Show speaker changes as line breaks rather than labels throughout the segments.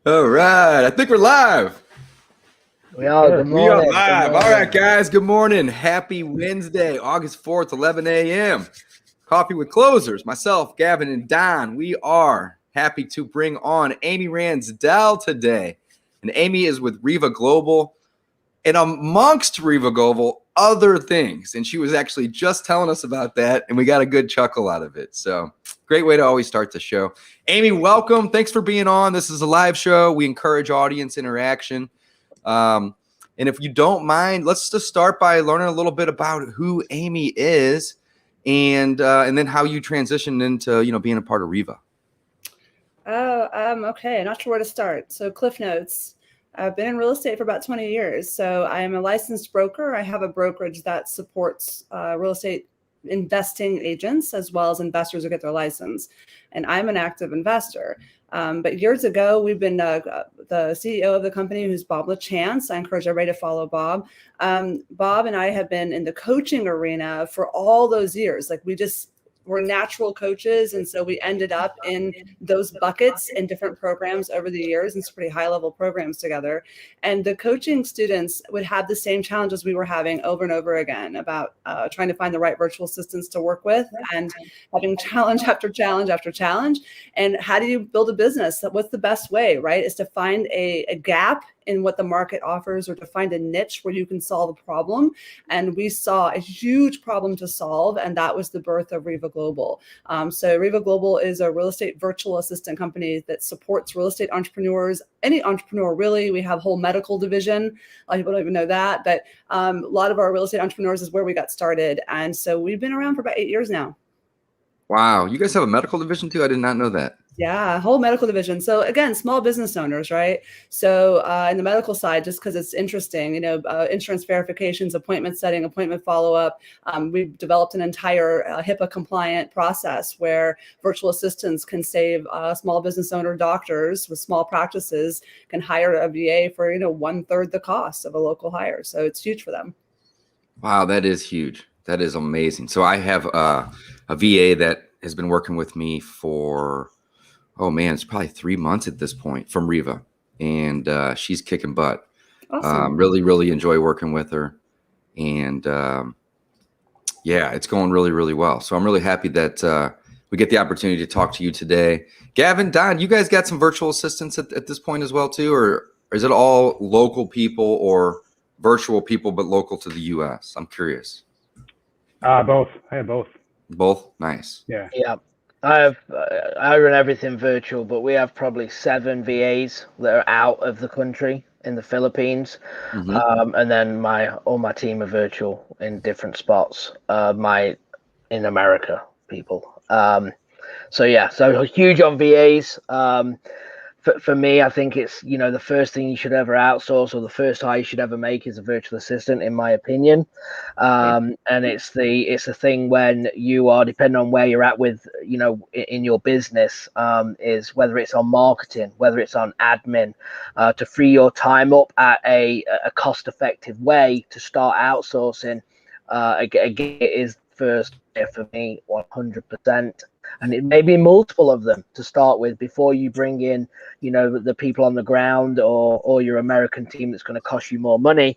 All right. I think we're live.
We are. Good
We are
morning.
live. All right, guys. Good morning. Happy Wednesday, August 4th, 11 a.m. Coffee with Closers. Myself, Gavin, and Don. We are happy to bring on Amy Ransdell today. And Amy is with Riva Global. And amongst Riva Global, other things. And she was actually just telling us about that. And we got a good chuckle out of it. So great way to always start the show. Amy, welcome. Thanks for being on. This is a live show. We encourage audience interaction. And if you don't mind, let's just start by learning a little bit about who Amy is and then how you transitioned into, being a part of Riva.
Okay. Not sure where to start. So Cliff Notes. I've been in real estate for about 20 years. So I am a licensed broker. I have a brokerage that supports real estate investing agents as well as investors who get their license. And I'm an active investor. But years ago, we've been the CEO of the company, who's Bob LaChance. I encourage everybody to follow Bob. Bob and I have been in the coaching arena for all those years. We're natural coaches. And so we ended up in those buckets in different programs over the years, and some pretty high level programs together. And the coaching students would have the same challenges we were having over and over again about trying to find the right virtual assistants to work with and having challenge after challenge after challenge. And how do you build a business? What's the best way, right? Is to find a gap in what the market offers, or to find a niche where you can solve a problem. And we saw a huge problem to solve, and that was the birth of Riva Global. So Riva Global is a real estate virtual assistant company that supports real estate entrepreneurs, any entrepreneur really. We have a whole medical division. A lot of people don't even know that, but a lot of our real estate entrepreneurs is where we got started. And so we've been around for about 8 years now.
Wow. You guys have a medical division too? I did not know that.
Yeah, whole medical division. So again, small business owners, right? So in the medical side, just because it's interesting, insurance verifications, appointment setting, appointment follow-up. We've developed an entire HIPAA compliant process where virtual assistants can save small business owner doctors with small practices can hire a VA for 1/3 the cost of a local hire. So it's huge for them.
Wow, that is huge. That is amazing. So I have a VA that has been working with me for, oh man, it's probably 3 months at this point, from Riva, and she's kicking butt.
Awesome.
Really, really enjoy working with her, and yeah, it's going really, really well. So I'm really happy that we get the opportunity to talk to you today. Gavin, Don, you guys got some virtual assistants at this point as well too, or is it all local people or virtual people but local to the U.S.? I'm curious.
Both. I have both.
Both? Nice.
Yeah.
Yeah. I run everything virtual, but we have probably 7 VAs that are out of the country in the Philippines.
Mm-hmm.
And then all my team are virtual in different spots. In America, people. So huge on VAs. For me, I think it's, the first thing you should ever outsource, or the first hire you should ever make, is a virtual assistant, in my opinion. And it's a thing when you are, depending on where you're at with, in your business, is whether it's on marketing, whether it's on admin, to free your time up at a cost-effective way to start outsourcing. Again, it is first for me, 100%. And it may be multiple of them to start with before you bring in, the people on the ground or your American team that's going to cost you more money.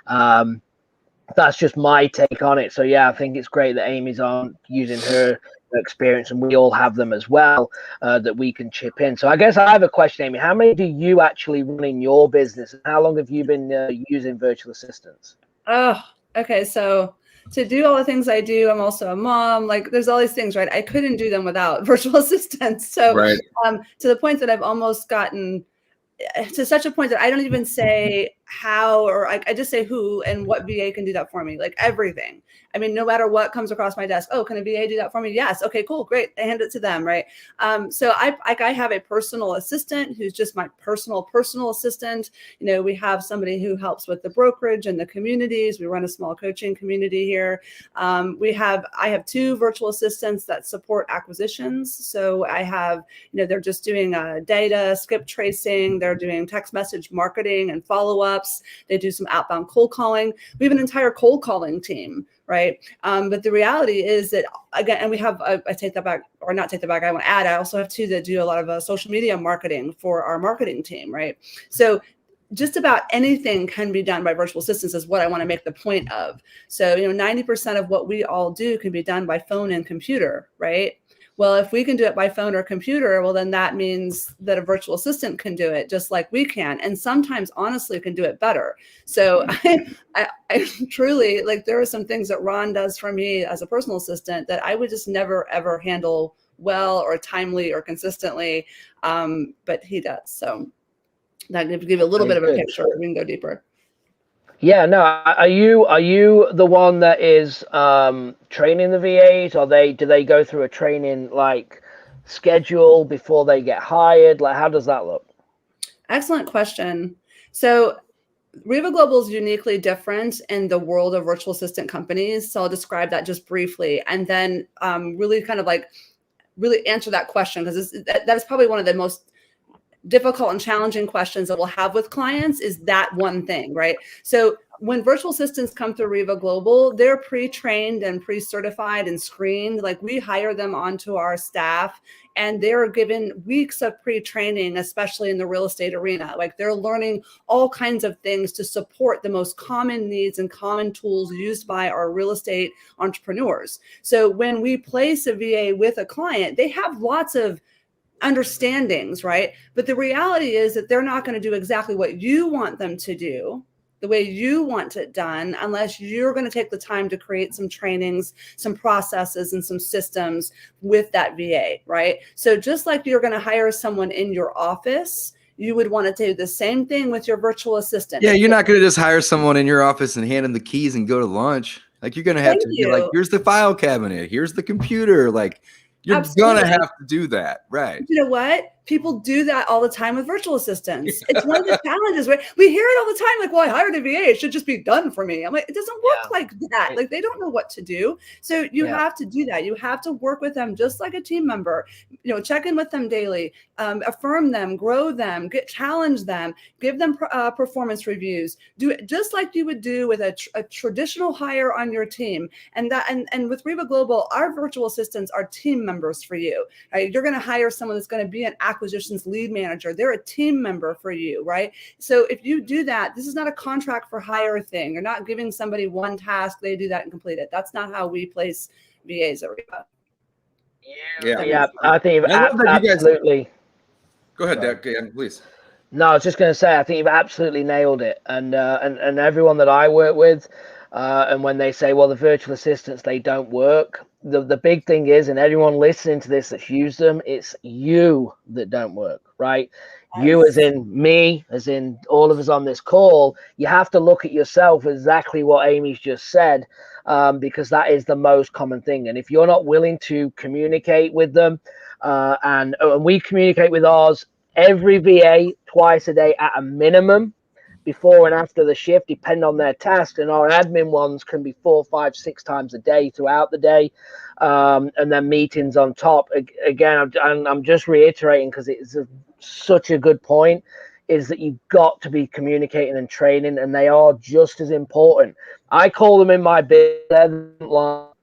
That's just my take on it. So yeah, I think it's great that Amy's on using her experience, and we all have them as well, that we can chip in. So I guess I have a question, Amy. How many do you actually run in your business, and how long have you been using virtual assistants?
Oh, okay. So to do all the things I do, I'm also a mom. There's all these things, right? I couldn't do them without virtual assistants. So
Right.
To the point that I've almost gotten to such a point that I don't even say how, or I just say who and what VA can do that for me, everything. I mean, no matter what comes across my desk, can a VA do that for me? Yes. Okay, cool. Great. I hand it to them. Right. So I have a personal assistant who's just my personal assistant. We have somebody who helps with the brokerage and the communities. We run a small coaching community here. I have 2 virtual assistants that support acquisitions. So I have, they're just doing data, skip tracing. They're doing text message marketing and follow-up. follow-ups. They do some outbound cold calling. We have an entire cold calling team, right? But the reality is that, again, and we have, I take that back, or not take that back, I want to add, I also have two that do a lot of social media marketing for our marketing team, right? So just about anything can be done by virtual assistants is what I want to make the point of. So, 90% of what we all do can be done by phone and computer, right? Well, if we can do it by phone or computer, well, then that means that a virtual assistant can do it just like we can. And sometimes, honestly, can do it better. So I truly, like, there are some things that Ron does for me as a personal assistant that I would just never, ever handle well or timely or consistently. But he does. So that give you a little bit of a picture. We can go deeper.
Yeah, no. Are you the one that is training the VAs, or do they go through a training like schedule before they get hired? Like, how does that look? Excellent
question. So Riva Global is uniquely different in the world of virtual assistant companies. So I'll describe that just briefly, and then really kind of like really answer that question, because that is probably one of the most difficult and challenging questions that we'll have with clients, is that one thing, right? So when virtual assistants come through Riva Global, they're pre-trained and pre-certified and screened. Like, we hire them onto our staff, and they're given weeks of pre-training, especially in the real estate arena. Like, they're learning all kinds of things to support the most common needs and common tools used by our real estate entrepreneurs. So when we place a VA with a client, they have lots of understandings, right? But the reality is that they're not going to do exactly what you want them to do, the way you want it done, unless you're going to take the time to create some trainings, some processes, and some systems with that VA, right? So just like you're going to hire someone in your office, you would want to do the same thing with your virtual assistant.
Yeah, you're not going to just hire someone in your office and hand them the keys and go to lunch. Like, you're going to have to be like, here's the file cabinet, here's the computer. Like, you're going to have to do that, right?
You know what? People do that all the time with virtual assistants. It's one of the challenges, right? We hear it all the time, like, well, I hired a VA, it should just be done for me. I'm like, it doesn't work like that. Like, they don't know what to do. So you have to do that. You have to work with them just like a team member, check in with them daily, affirm them, grow them, challenge them, give them performance reviews, do it just like you would do with a traditional hire on your team. And with Riva Global, our virtual assistants are team members for you. Right? You're going to hire someone that's going to be an acquisitions lead manager. They're a team member for you, right? So if you do that, this is not a contract for hire thing. You're not giving somebody one task, they do that and complete it. That's not how we place VAs at Riva.
Yeah, I think absolutely.
Go ahead, Dan, please.
No, I was just going to say, I think you've absolutely nailed it. And everyone that I work with, and when they say, well, the virtual assistants, they don't work, the big thing is, and everyone listening to this that's used them, it's you that don't work, right? Yes. You, as in me, as in all of us on this call, you have to look at yourself, exactly what Amy's just said, because that is the most common thing. And if you're not willing to communicate with them, and we communicate with ours every VA twice a day at a minimum, before and after the shift, depending on their task, and our admin ones can be 4, 5, 6 times a day throughout the day, and then meetings on top. Again, I'm just reiterating, because it's such a good point, is that you've got to be communicating and training, and they are just as important. I call them in my business,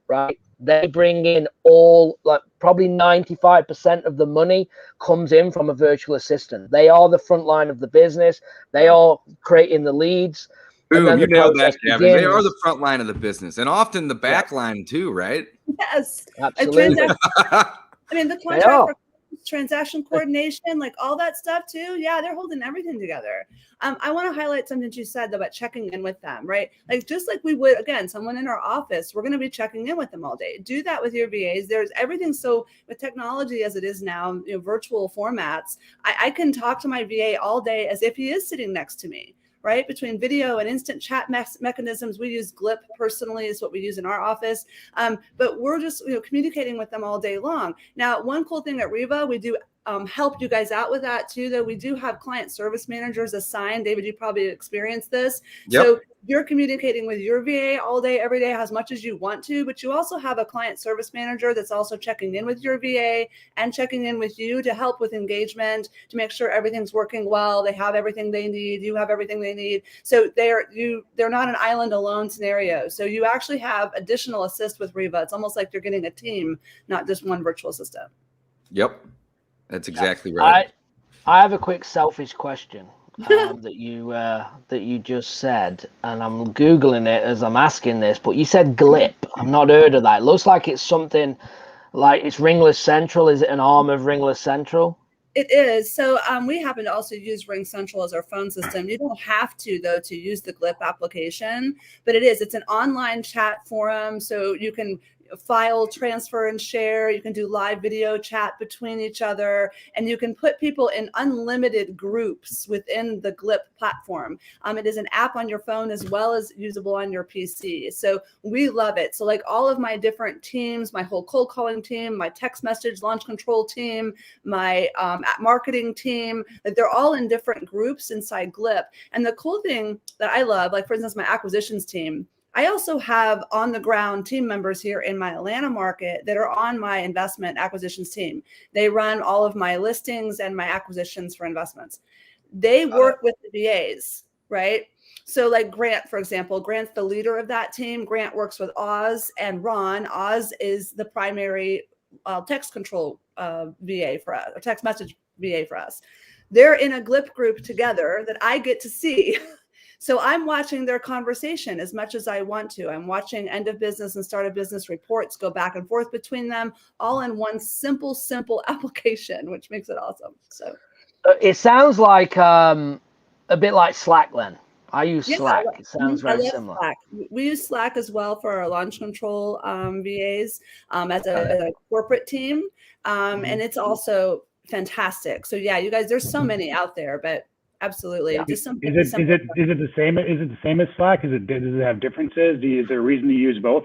right? They bring in probably 95% of the money comes in from a virtual assistant. They are the front line of the business. They are creating the leads.
Boom, you nailed that, Gavin. They are the front line of the business, and often the back line too, right?
Yes,
absolutely.
I mean, the contract, transaction coordination, like all that stuff too. Yeah, they're holding everything together. I want to highlight something that you said about checking in with them, right? Like, just like we would, again, someone in our office, we're going to be checking in with them all day. Do that with your VAs. There's everything. So with technology as it is now, virtual formats, I can talk to my VA all day as if he is sitting next to me. Right? Between video and instant chat mechanisms, we use GLIP personally, is what we use in our office. But we're just communicating with them all day long. Now, one cool thing at Riva, we do help you guys out with that too, though. We do have client service managers assigned. David, you probably experienced this.
Yep.
So you're communicating with your VA all day, every day, as much as you want to, but you also have a client service manager that's also checking in with your VA and checking in with you to help with engagement, to make sure everything's working well. They have everything they need. You have everything they need. So they're not an island alone scenario. So you actually have additional assist with Riva. It's almost like you're getting a team, not just one virtual assistant.
Yep. That's exactly right.
I have a quick selfish question that you just said, and I'm Googling it as I'm asking this, but you said GLIP. I've not heard of that. It looks like it's something like it's Ringless Central. Is it an arm of Ringless Central?
It is. So we happen to also use Ring Central as our phone system. You don't have to, though, to use the GLIP application, but it is. It's an online chat forum, so you can file transfer and share. You can do live video chat between each other, and you can put people in unlimited groups within the GLIP platform. It is an app on your phone as well as usable on your PC. So we love it. So like all of my different teams, my whole cold calling team, my text message launch control team, my marketing team, that they're all in different groups inside GLIP. And the cool thing that I love, like for instance, my acquisitions team, I also have on the ground team members here in my Atlanta market that are on my investment acquisitions team. They run all of my listings and my acquisitions for investments. They work with the VAs, right? So like Grant, for example, Grant's the leader of that team. Grant works with Oz and Ron. Oz is the primary text control VA for us, or text message VA for us. They're in a GLIP group together that I get to see. So I'm watching their conversation as much as I want to. I'm watching end of business and start of business reports go back and forth between them, all in one simple application, which makes it awesome. So
it sounds like a bit like Slack then. I use Slack. It sounds very similar.
Slack. We use Slack as well for our launch control VAs as a corporate team. And it's also fantastic. So yeah, you guys, there's so many out there, but absolutely.
Yeah.
Just something.
Is it the same? Is it the same as Slack? Does it have differences? Is there a reason to use both?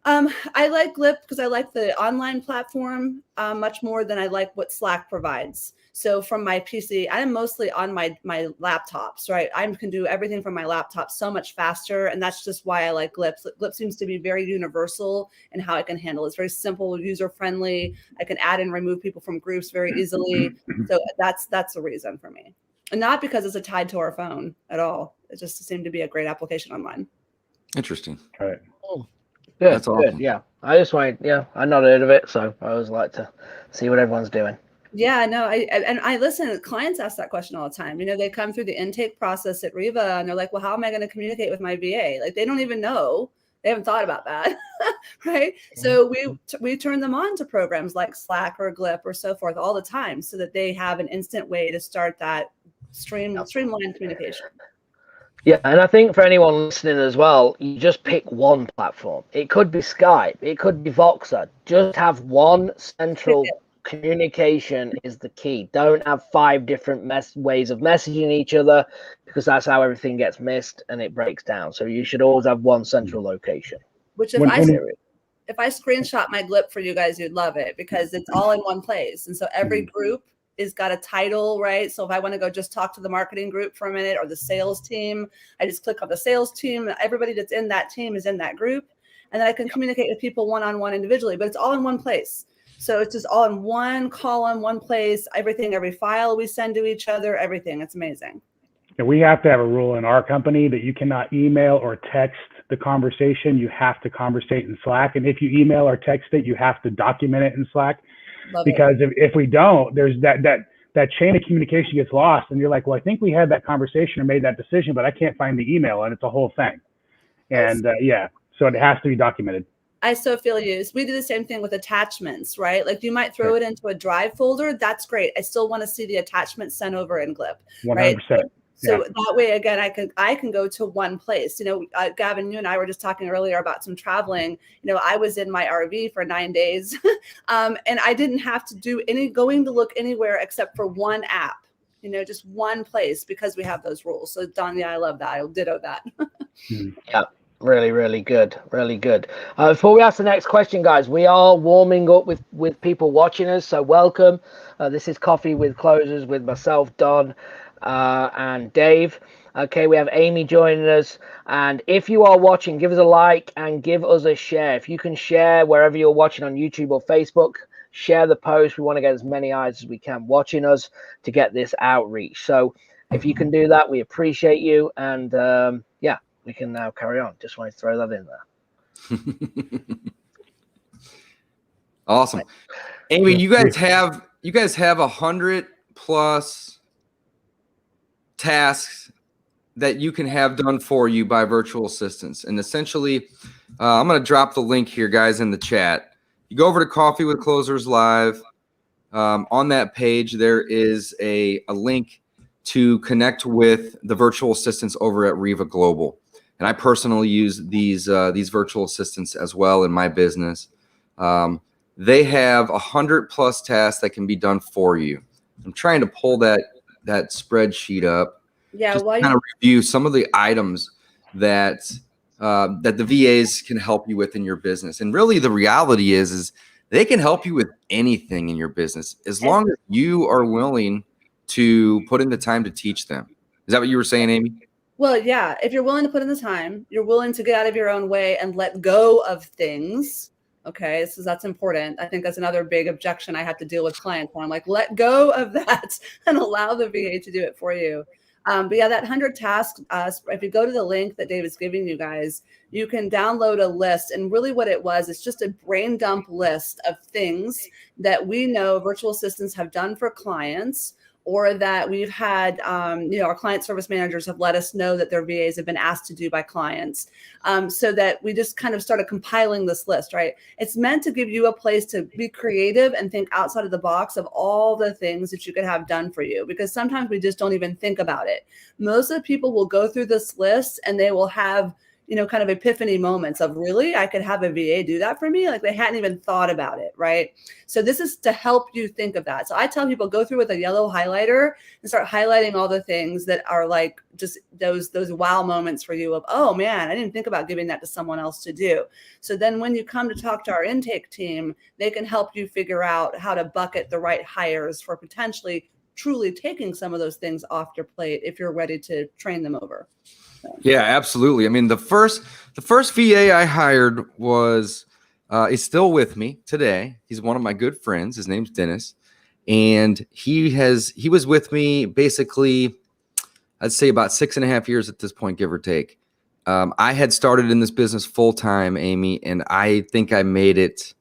I like GLIP because I like the online platform much more than I like what Slack provides. So from my PC, I am mostly on my laptops, right? I can do everything from my laptop so much faster. And that's just why I like GLIP. GLIP seems to be very universal in how I can handle it. It's very simple, user-friendly. I can add and remove people from groups very easily. So that's the reason for me. And not because it's tied to our phone at all. It just seemed to be a great application online.
Interesting.
All right.
Oh, good.
That's awesome.
Good. Yeah. I just wanted, I not heard of it. So I always like to see what everyone's doing.
Yeah, no, I listen, clients ask that question all the time. You know, they come through the intake process at Riva and they're like, well, how am I going to communicate with my VA? Like, they don't even know. They haven't thought about that, right? So we turn them on to programs like Slack or GLIP or so forth all the time so that they have an instant way to start that streamlined communication.
Yeah, and I think for anyone listening as well, you just pick one platform. It could be Skype, it could be Voxer. Just have one central communication is the key. Don't have 5 different ways of messaging each other, because that's how everything gets missed and it breaks down. So you should always have one central location.
Which if I screenshot my GLIP for you guys, you'd love it because it's all in one place. And so every group is got a title, right? So if I want to go just talk to the marketing group for a minute or the sales team, I just click on the sales team. Everybody that's in that team is in that group. And then I can communicate with people one-on-one individually, but it's all in one place. So it's just all in one column, one place, every file we send to each other, everything. It's amazing.
Yeah, we have to have a rule in our company that you cannot email or text the conversation. You have to conversate in Slack. And if you email or text it, you have to document it in Slack. Because if we don't, there's that chain of communication gets lost. And you're like, well, I think we had that conversation or made that decision, but I can't find the email. And it's a whole thing. And so it has to be documented.
I so feel you. We do the same thing with attachments, right? Like you might throw it into a drive folder. That's great. I still want to see the attachments sent over in GLIP.
100%.
Right? So that way, again, I can go to one place. You know, Gavin, you and I were just talking earlier about some traveling. You know, I was in my RV for 9 days, and I didn't have to do going to look anywhere except for one app. You know, just one place because we have those rules. So Don, I love that. I'll ditto that.
Yeah. Really, really good. Really good. Before we ask the next question, guys, we are warming up with people watching us. So welcome. This is Coffee with Closers with myself, Don, and Dave. Okay, we have Amy joining us. And if you are watching, give us a like and give us a share. If you can share wherever you're watching on YouTube or Facebook, share the post. We want to get as many eyes as we can watching us to get this outreach. So if you can do that, we appreciate you. And yeah, we can now carry on. Just want to throw that in there.
Awesome. Amy, you guys have 100+ tasks that you can have done for you by virtual assistants. And essentially, I'm going to drop the link here, guys, in the chat. You go over to Coffee with Closers Live. On that page, there is a link to connect with the virtual assistants over at Riva Global. And I personally use these virtual assistants as well in my business. They have 100+ tasks that can be done for you. I'm trying to pull that spreadsheet up.
Yeah,
just to kind of review some of the items that that the VAs can help you with in your business. And really, the reality is they can help you with anything in your business as long as you are willing to put in the time to teach them. Is that what you were saying, Amy?
Well, yeah. If you're willing to put in the time, you're willing to get out of your own way and let go of things. Okay, so that's important. I think that's another big objection I have to deal with clients when I'm like, let go of that and allow the VA to do it for you. But yeah, that 100 tasks, if you go to the link that Dave is giving you guys, you can download a list. And really what it was, it's just a brain dump list of things that we know virtual assistants have done for clients, or that we've had, our client service managers have let us know that their VAs have been asked to do by clients, so that we just kind of started compiling this list, right? It's meant to give you a place to be creative and think outside of the box of all the things that you could have done for you, because sometimes we just don't even think about it. Most of the people will go through this list and they will have, kind of epiphany moments of, really, I could have a VA do that for me? Like they hadn't even thought about it, right? So this is to help you think of that. So I tell people, go through with a yellow highlighter and start highlighting all the things that are like just those wow moments for you of, oh man, I didn't think about giving that to someone else to do. So then when you come to talk to our intake team, they can help you figure out how to bucket the right hires for potentially truly taking some of those things off your plate if you're ready to train them over.
Yeah, absolutely. I mean, the first VA I hired is still with me today. He's one of my good friends. His name's Dennis, and he was with me basically, I'd say about 6.5 years at this point, give or take. I had started in this business full time, Amy, and I think I made it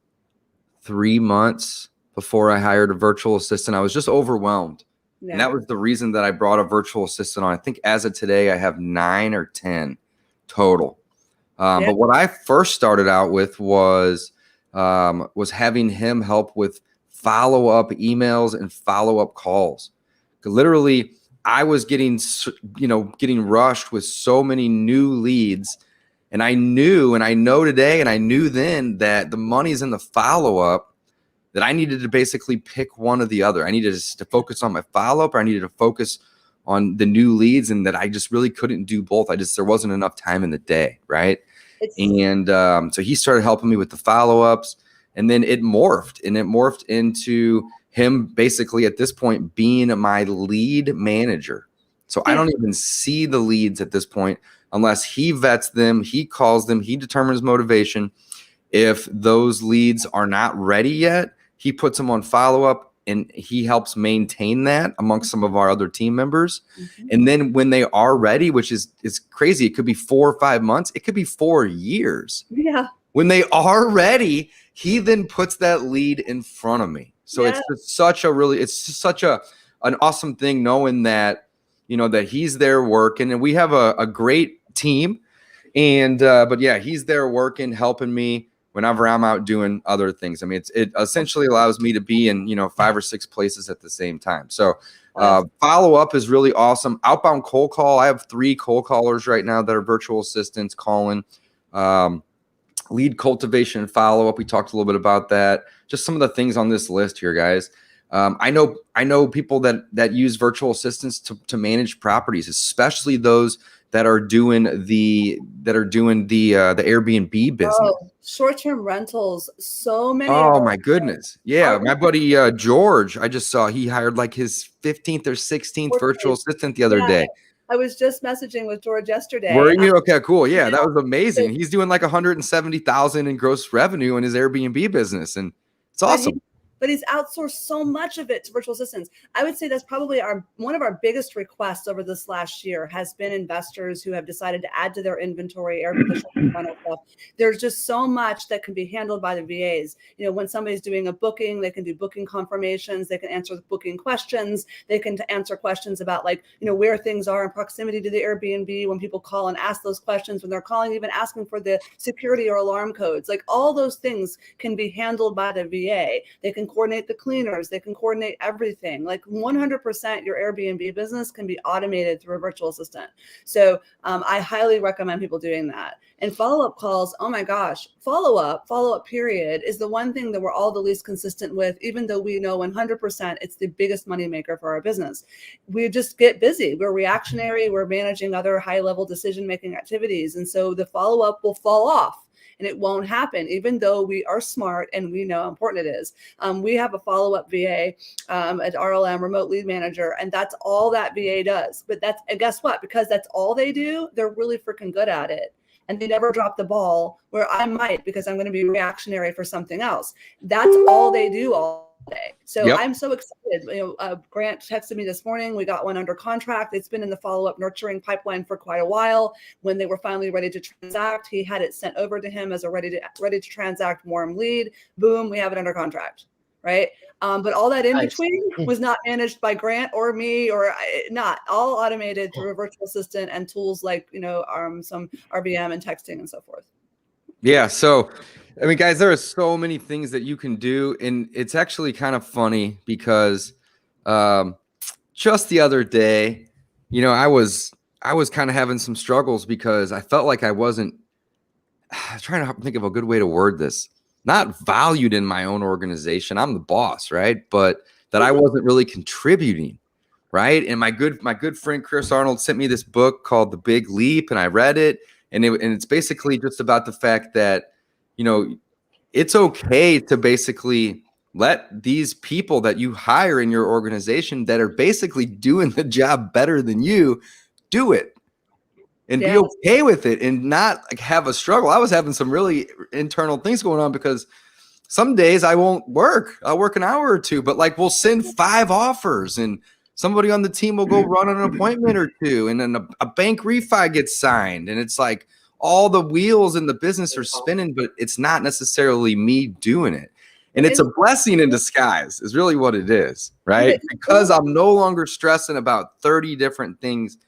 3 months before I hired a virtual assistant. I was just overwhelmed. Yeah. And that was the reason that I brought a virtual assistant on. I think as of today, I have 9 or 10 total. But what I first started out with was having him help with follow-up emails and follow-up calls. Literally, I was getting rushed with so many new leads. And I know today, and I knew then that the money's in the follow-up, that I needed to basically pick one or the other. I needed to focus on my follow-up, or I needed to focus on the new leads, and that I just really couldn't do both. There wasn't enough time in the day, right? So he started helping me with the follow-ups, and then it morphed into him basically at this point being my lead manager. So I don't even see the leads at this point unless he vets them, he calls them, he determines motivation. If those leads are not ready yet, he puts them on follow-up, and he helps maintain that amongst some of our other team members. Mm-hmm. And then when they are ready, which is crazy, it could be 4 or 5 months, it could be 4 years.
Yeah.
When they are ready, he then puts that lead in front of me. So it's just such an awesome thing knowing that, that he's there working, and we have a great team. And but yeah, he's there working, helping me whenever I'm out doing other things. I mean, it essentially allows me to be in, 5 or 6 places at the same time. So follow-up is really awesome. Outbound cold call. I have 3 cold callers right now that are virtual assistants calling. Lead cultivation and follow-up. We talked a little bit about that. Just some of the things on this list here, guys. I know people that use virtual assistants to manage properties, especially those that are doing the Airbnb business.
Oh, short-term rentals. So many.
Oh my goodness. Yeah. My buddy George, I just saw he hired like his 15th or 16th virtual assistant the other day.
I was just messaging with George yesterday.
Were you? Okay, cool. Yeah, that was amazing. He's doing like 170,000 in gross revenue in his Airbnb business, and it's awesome.
But he's outsourced so much of it to virtual assistants. I would say that's probably one of our biggest requests over this last year has been investors who have decided to add to their inventory rental stuff. There's just so much that can be handled by the VAs. You know, when somebody's doing a booking, they can do booking confirmations, they can answer booking questions, they can answer questions about like, you know, where things are in proximity to the Airbnb when people call and ask those questions, when they're calling, even asking for the security or alarm codes. Like all those things can be handled by the VA. They can coordinate the cleaners, they can coordinate everything. Like 100% your Airbnb business can be automated through a virtual assistant. So I highly recommend people doing that. And follow-up calls, oh my gosh, follow-up period is the one thing that we're all the least consistent with, even though we know 100% it's the biggest moneymaker for our business. We just get busy. We're reactionary. We're managing other high-level decision-making activities. And so the follow-up will fall off. And it won't happen, even though we are smart and we know how important it is. We have a follow-up VA at RLM, remote lead manager, and that's all that VA does. But and guess what? Because that's all they do, they're really freaking good at it. And they never drop the ball, where I might, because I'm going to be reactionary for something else. That's all they do all day. So I'm so excited. You know, Grant texted me this morning. We got one under contract. It's been in the follow-up nurturing pipeline for quite a while. When they were finally ready to transact, he had it sent over to him as a ready to transact warm lead. Boom, we have it under contract, right? But all that in between was not managed by Grant or me, or not all automated through a virtual assistant and tools like, you know, some RBM and texting and so forth.
Yeah. So, I mean, guys, there are so many things that you can do. And it's actually kind of funny because just the other day, you know, I was kind of having some struggles because I felt like I wasn't trying to think of a good way to word this. Not valued in my own organization. I'm the boss, right? But that I wasn't really contributing, right? And my good friend Chris Arnold sent me this book called The Big Leap, and I read it. And it's basically just about the fact that, you know, it's okay to basically let these people that you hire in your organization that are basically doing the job better than you do it. And be okay with it and not like have a struggle. I was having some really internal things going on because some days I won't work. I'll work an hour or two, but like we'll send 5 offers and somebody on the team will go run an appointment or two, and then a bank refi gets signed. And it's like all the wheels in the business are spinning, but it's not necessarily me doing it. And it's a blessing in disguise is really what it is, right? Because I'm no longer stressing about 30 different things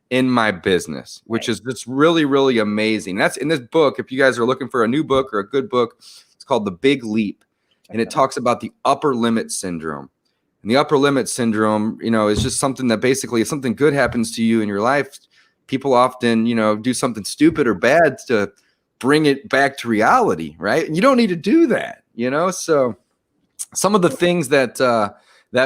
in my business, which is just really, really amazing. That's in this book. If you guys are looking for a new book or a good book, it's called The Big Leap. And it talks about the upper limit syndrome. And the upper limit syndrome, you know, is just something that basically if something good happens to you in your life, people often, you know, do something stupid or bad to bring it back to reality, right? And you don't need to do that, you know? So some of the things that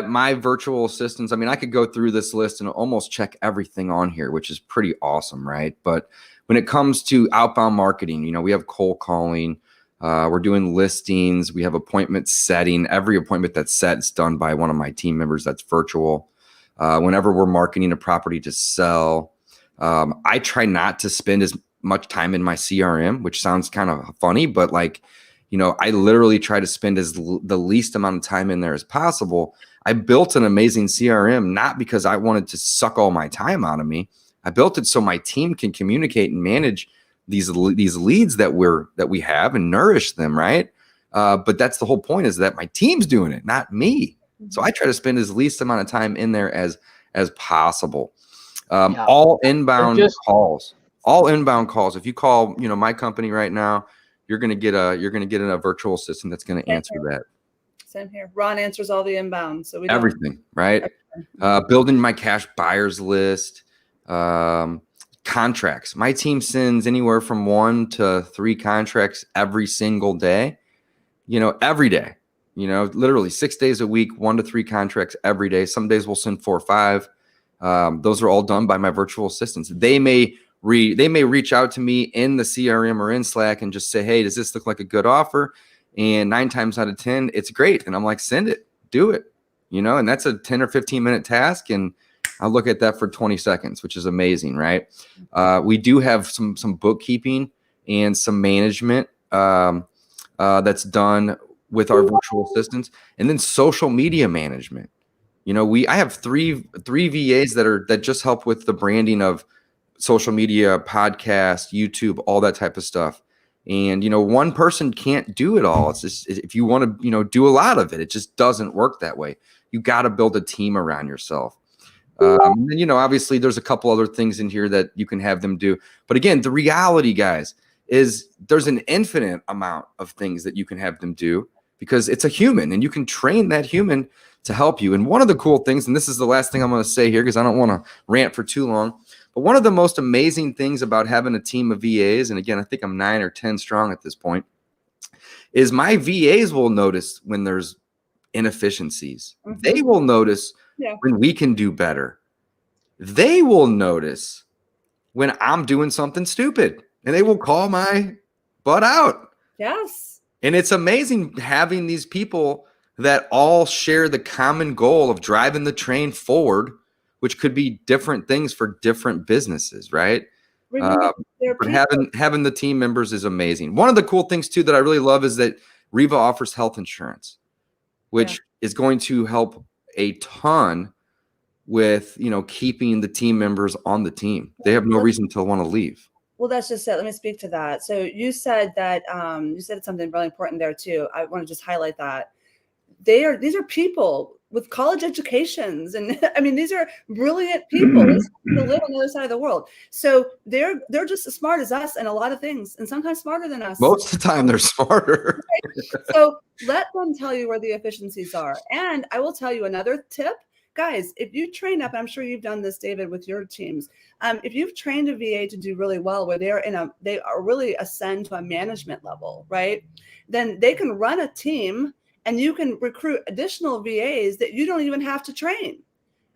my virtual assistants, I mean, I could go through this list and almost check everything on here, which is pretty awesome, right? But when it comes to outbound marketing, you know, we have cold calling, we're doing listings, we have appointment setting. Every appointment that's set is done by one of my team members that's virtual. Whenever we're marketing a property to sell, I try not to spend as much time in my CRM, which sounds kind of funny, but like, you know, I literally try to spend the least amount of time in there as possible. I built an amazing CRM, not because I wanted to suck all my time out of me. I built it so my team can communicate and manage these leads that we have and nourish them, right? But that's the whole point, is that my team's doing it, not me. So I try to spend as least amount of time in there as possible. All inbound calls. If you call, you know, my company right now, you're gonna get a virtual assistant that's gonna answer that.
Same here. Ron answers all the inbound, so we
everything, right? Building my cash buyers list, contracts. My team sends anywhere from 1 to 3 contracts every single day. You know, every day. You know, literally 6 days a week, 1 to 3 contracts every day. Some days we'll send 4 or 5. Those are all done by my virtual assistants. They may they may reach out to me in the CRM or in Slack and just say, hey, does this look like a good offer? And 9 times out of 10, it's great. And I'm like, send it, do it, and that's a 10 or 15 minute task. And I'll look at that for 20 seconds, which is amazing, right? We do have some bookkeeping and some management that's done with our virtual assistants, and then social media management. I have three VAs that just help with the branding of social media, podcast, YouTube, all that type of stuff. And, one person can't do it all. It's just, if you want to, do a lot of it, it just doesn't work that way. You got to build a team around yourself. And then, obviously there's a couple other things in here that you can have them do. But again, the reality, guys, is there's an infinite amount of things that you can have them do, because it's a human and you can train that human to help you. And one of the cool things, and this is the last thing I'm going to say here because I don't want to rant for too long, but one of the most amazing things about having a team of VAs, and again, I think I'm 9 or 10 strong at this point, is my VAs will notice when there's inefficiencies. Mm-hmm. They will notice when we can do better. They will notice when I'm doing something stupid, and they will call my butt out.
Yes.
And it's amazing having these people that all share the common goal of driving the train forward, which could be different things for different businesses, right? But having the team members is amazing. One of the cool things too that I really love is that Riva offers health insurance, which is going to help a ton with, keeping the team members on the team. They have no reason to want to leave.
Well, that's just it. Let me speak to that. So you said that you said something really important there too. I want to just highlight that these are people with college educations, and I mean these are brilliant people who live on the other side of the world. So they're just as smart as us in a lot of things, and sometimes smarter than us.
Most of the time, they're smarter.
Right? So let them tell you where the efficiencies are. And I will tell you another tip. Guys, if you train up, I'm sure you've done this, David, with your teams. If you've trained a VA to do really well, where they are really ascend to a management level, right? Then they can run a team, and you can recruit additional VAs that you don't even have to train.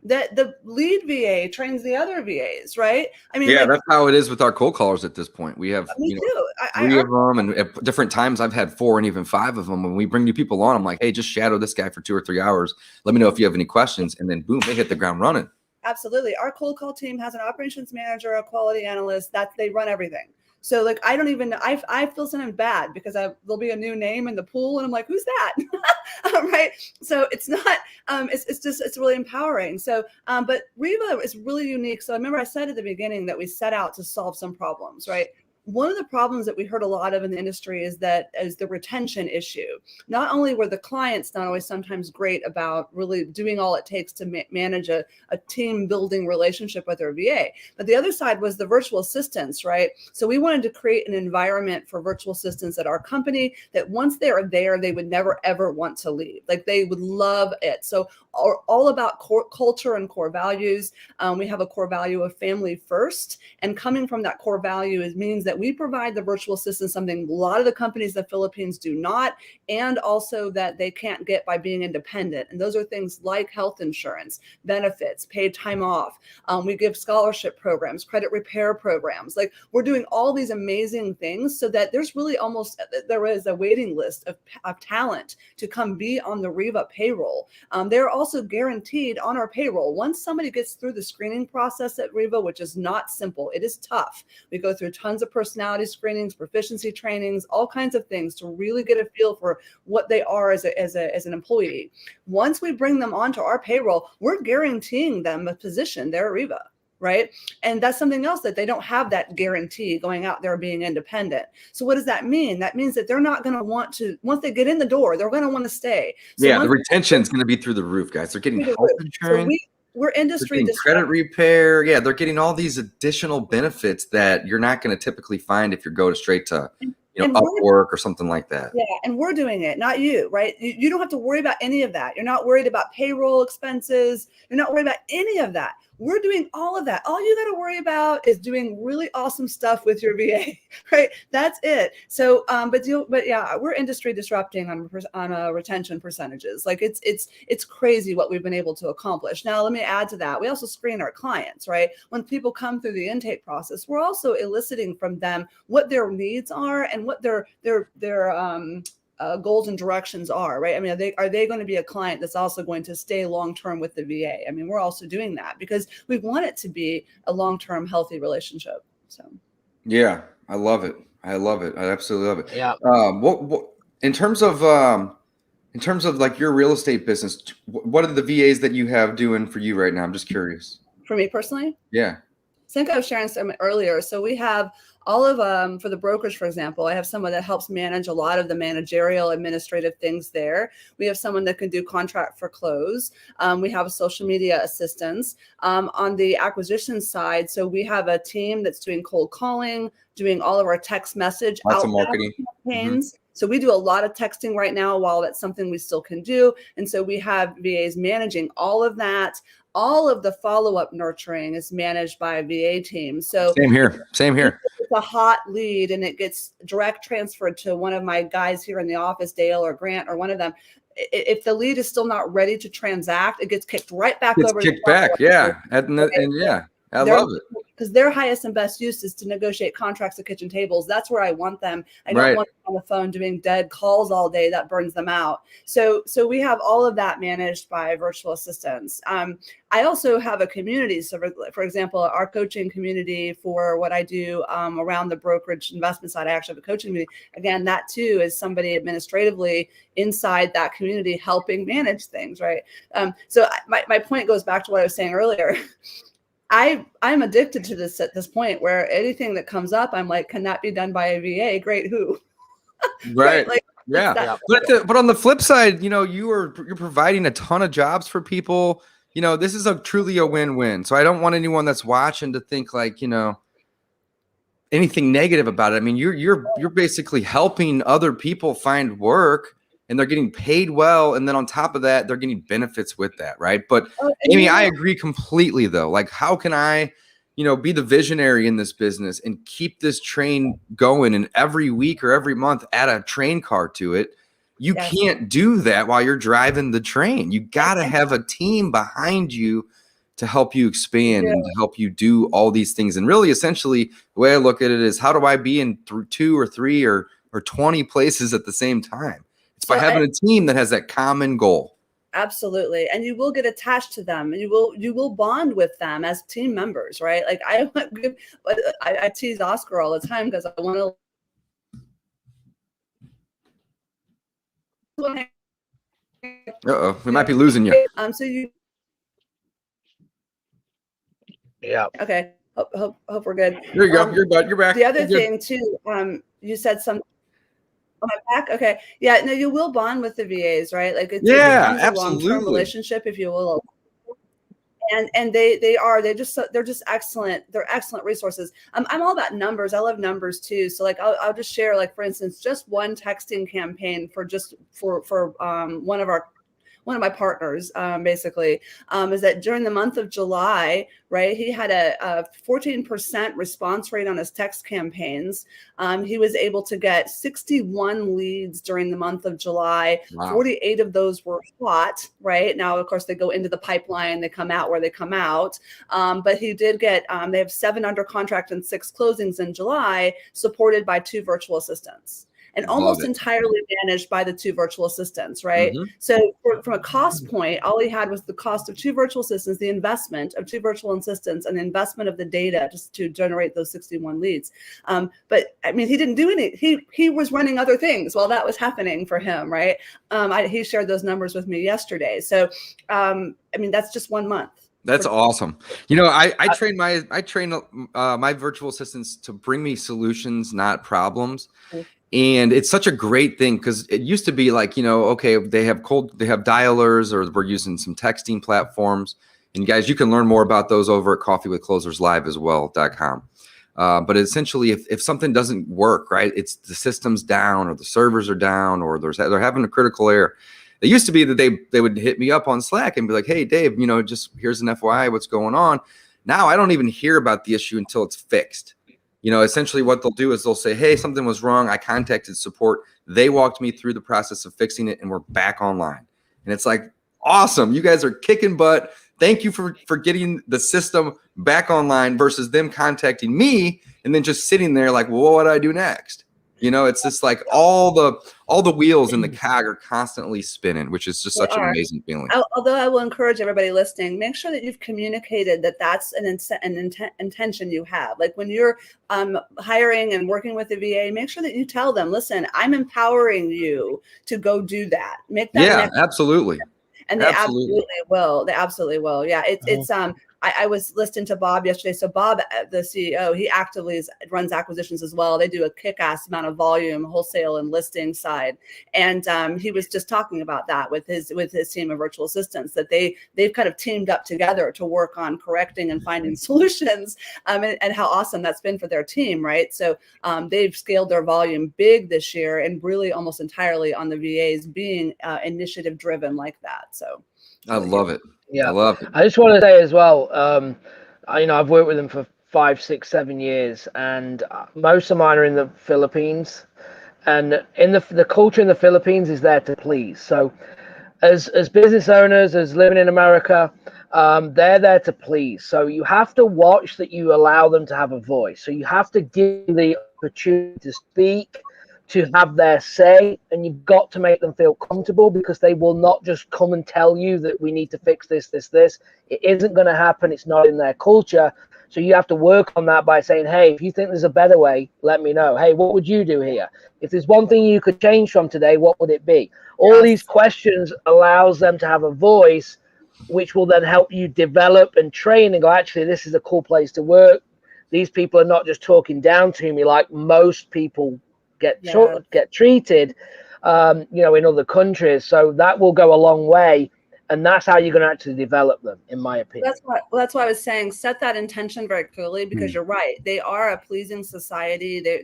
That the lead VA trains the other VAs, right? I mean,
that's how it is with our cold callers at this point. We have three of them, and at different times I've had 4 and even 5 of them. When we bring new people on, I'm like, hey, just shadow this guy for 2 or 3 hours. Let me know if you have any questions, and then boom, they hit the ground running.
Absolutely. Our cold call team has an operations manager, a quality analyst. They run everything. So I don't even, I feel something bad because there'll be a new name in the pool and I'm like, who's that? Right. So it's not, it's really empowering. So, but Riva is really unique. So I remember I said at the beginning that we set out to solve some problems, right? One of the problems that we heard a lot of in the industry is the retention issue. Not only were the clients not always sometimes great about really doing all it takes to manage a team building relationship with their VA, but the other side was the virtual assistants, right? So we wanted to create an environment for virtual assistants at our company that once they are there, they would never, ever want to leave. They would love it. So all about culture and core values. We have a core value of family first, and coming from that core value means that we provide the virtual assistant something a lot of the companies in the Philippines do not, and also that they can't get by being independent. And those are things like health insurance, benefits, paid time off. We give scholarship programs, credit repair programs. We're doing all these amazing things so that there is a waiting list of talent to come be on the Riva payroll. They're also guaranteed on our payroll. Once somebody gets through the screening process at Riva, which is not simple, it is tough. We go through tons of personality screenings, proficiency trainings, all kinds of things to really get a feel for what they are as an employee. Once we bring them onto our payroll, we're guaranteeing them a position there at Riva, right? And that's something else that they don't have that guarantee going out there being independent. So what does that mean? That means that they're not going to want to, once they get in the door, they're going to want to stay. So
the retention is going to be through the roof, guys. They're getting health insurance.
So we're industry
credit repair. Yeah, they're getting all these additional benefits that you're not going to typically find if you go straight to Upwork or something like that.
Yeah, and we're doing it, not you, right? You don't have to worry about any of that. You're not worried about payroll expenses. You're not worried about any of that. We're doing all of that. All you got to worry about is doing really awesome stuff with your VA, right? That's it. So, but yeah, we're industry disrupting on retention percentages. Like it's crazy what we've been able to accomplish. Now, let me add to that. We also screen our clients, right? When people come through the intake process, we're also eliciting from them what their needs are and what their goals and directions are, right? I mean, are they going to be a client that's also going to stay long-term with the VA? I mean, we're also doing that because we want it to be a long-term healthy relationship. So,
yeah, I love it. I absolutely love it.
Yeah.
What in terms of like your real estate business, what are the VAs that you have doing for you right now? I'm just curious.
For me personally?
Yeah.
I think I was sharing some earlier. So we have all of for the brokerage, for example, I have someone that helps manage a lot of the managerial administrative things there. We have someone that can do contract for close. We have a social media assistance on the acquisition side. So we have a team that's doing cold calling, doing all of our text message
Lots of marketing
campaigns. So we do a lot of texting right now, while that's something we still can do. And so we have VAs managing all of that. All of the follow-up nurturing is managed by a VA team. So
same here.
It's a hot lead and it gets direct transferred to one of my guys here in the office, Dale or Grant or one of them. If the lead is still not ready to transact, it gets kicked right back over.
Kicked back, yeah. And yeah, I love it.
Because their highest and best use is to negotiate contracts at kitchen tables. That's where I want them. I don't want them on the phone doing dead calls all day. That burns them out. So we have all of that managed by virtual assistants. I also have a community. So for example, our coaching community for what I do around the brokerage investment side, I actually have a coaching community. Again, that too is somebody administratively inside that community helping manage things, right? So my point goes back to what I was saying earlier. I'm addicted to this at this point where anything that comes up, I'm like, can that be done by a VA? Great, who?
Right.
Like,
yeah. But on the flip side, you're providing a ton of jobs for people. This is truly a win-win. So I don't want anyone that's watching to think like, anything negative about it. I mean, you're basically helping other people find work. And they're getting paid well. And then on top of that, they're getting benefits with that, right? But Amy, I agree completely though. Like, how can I, be the visionary in this business and keep this train going and every week or every month add a train car to it? You can't do that while you're driving the train. You got to have a team behind you to help you expand and to help you do all these things. And really, essentially, the way I look at it is, how do I be in 2 or 3 or 20 places at the same time? It's by having a team that has that common goal.
Absolutely. And you will get attached to them and you will bond with them as team members, right? Like I tease Oscar all the time because I want to.
Uh-oh, we might be losing you.
Yeah.
Okay. Hope we're good.
There you go. You're back.
The other thing too, you said something. Am I back? Okay. Yeah. No, you will bond with the VAs, right? Like it's a long-term relationship, if you will. And they're just excellent. They're excellent resources. I'm all about numbers. I love numbers too. So like I'll just share, like, for instance, just one texting campaign for one of my partners, basically, is that during the month of July, right, he had a 14% response rate on his text campaigns. He was able to get 61 leads during the month of July. Wow. 48 of those were hot, right? Now, of course, they go into the pipeline, they come out where they come out. But he did get, they have 7 under contract and 6 closings in July, supported by 2 virtual assistants. And almost entirely managed by the 2 virtual assistants, right? Mm-hmm. So from a cost point, all he had was the cost of 2 virtual assistants, the investment of 2 virtual assistants, and the investment of the data just to generate those 61 leads. But I mean, he didn't do any. He was running other things while that was happening for him, right? He shared those numbers with me yesterday. So I mean, that's just 1 month.
That's awesome. I train my virtual assistants to bring me solutions, not problems. Mm-hmm. And it's such a great thing because it used to be like, okay, they have dialers, or we're using some texting platforms. And guys, you can learn more about those over at coffeewithclosersliveaswell.com. But essentially, if something doesn't work, right, it's the system's down or the servers are down or they're having a critical error. They used to be that they would hit me up on Slack and be like, hey, Dave, just here's an FYI, what's going on. Now I don't even hear about the issue until it's fixed. Essentially what they'll do is they'll say, hey, something was wrong. I contacted support. They walked me through the process of fixing it, and we're back online. And it's like, awesome. You guys are kicking butt. Thank you for getting the system back online versus them contacting me and then just sitting there like, well, what do I do next? It's just like all the wheels in the cog are constantly spinning, which is just such an amazing feeling.
Although I will encourage everybody listening, make sure that you've communicated that that's an intention you have. Like when you're hiring and working with the VA, make sure that you tell them, listen, I'm empowering you to go do that. Make that
absolutely.
And they absolutely will. They absolutely will. Yeah, it's I was listening to Bob yesterday. So Bob, the CEO, he actively runs acquisitions as well. They do a kick-ass amount of volume, wholesale and listing side. And he was just talking about that with his team of virtual assistants, that they've kind of teamed up together to work on correcting and finding solutions, and how awesome that's been for their team, right? So they've scaled their volume big this year, and really almost entirely on the VAs being initiative driven like that. So
I love it.
Yeah,
I love it.
I just want to say as well, I've worked with them for 5, 6, 7 years, and most of mine are in the Philippines, and in the culture in the Philippines is there to please. So as business owners, as living in America, they're there to please. So you have to watch that you allow them to have a voice. So you have to give them the opportunity to speak, to have their say, and you've got to make them feel comfortable, because they will not just come and tell you that we need to fix this. It isn't going to happen. It's not in their culture. So you have to work on that by saying, hey, if you think there's a better way, let me know. Hey, what would you do here? If there's one thing you could change from today, what would it be? All these questions allows them to have a voice, which will then help you develop and train and go, actually, this is a cool place to work. These people are not just talking down to me like most people get treated, in other countries. So that will go a long way, and that's how you're going to actually develop them, in my opinion.
That's why I was saying, set that intention very clearly, because you're right. They are a pleasing society. They're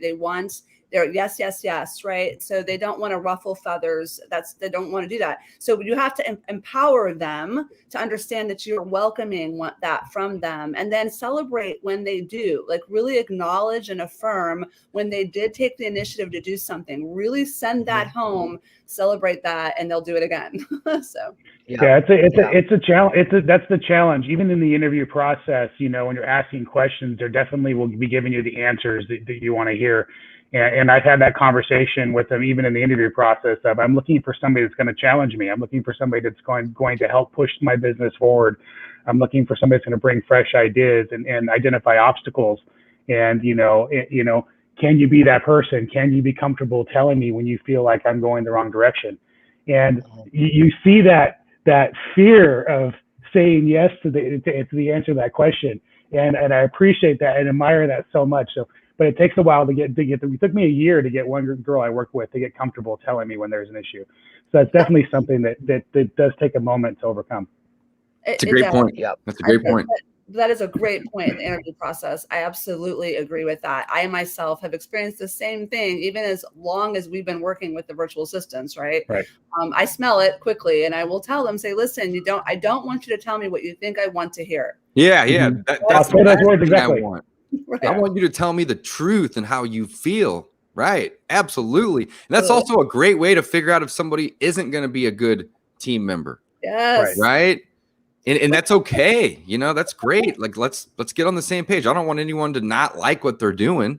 yes, right? So they don't want to ruffle feathers. They don't want to do that. So you have to empower them to understand that you're welcoming that from them, and then celebrate when they do. Like really acknowledge and affirm when they did take the initiative to do something. Really send that home, celebrate that, and they'll do it again. So
it's a challenge. That's the challenge. Even in the interview process, when you're asking questions, there definitely will be giving you the answers that you want to hear. And I've had that conversation with them even in the interview process of, I'm looking for somebody that's going to challenge me. I'm looking for somebody that's going to help push my business forward. I'm looking for somebody that's going to bring fresh ideas and identify obstacles. And, can you be that person? Can you be comfortable telling me when you feel like I'm going the wrong direction? And you see that fear of saying yes to the answer to that question. And I appreciate that and admire that so much. But it takes a while to get it took me a year to get one girl I work with to get comfortable telling me when there's an issue. So it's definitely something that does take a moment to overcome.
It's a great point. Yeah, that's a great point.
That is a great point in the interview process. I absolutely agree with that. I myself have experienced the same thing, even as long as we've been working with the virtual assistants, right?
Right.
I smell it quickly, and I will tell them, say, listen, I don't want you to tell me what you think I want to hear.
Yeah. That's the
words exactly.
I want.
Right.
I want you to tell me the truth and how you feel. Right. Absolutely. And that's also a great way to figure out if somebody isn't going to be a good team member.
Yes.
Right. And that's okay. That's great. Like, let's get on the same page. I don't want anyone to not like what they're doing.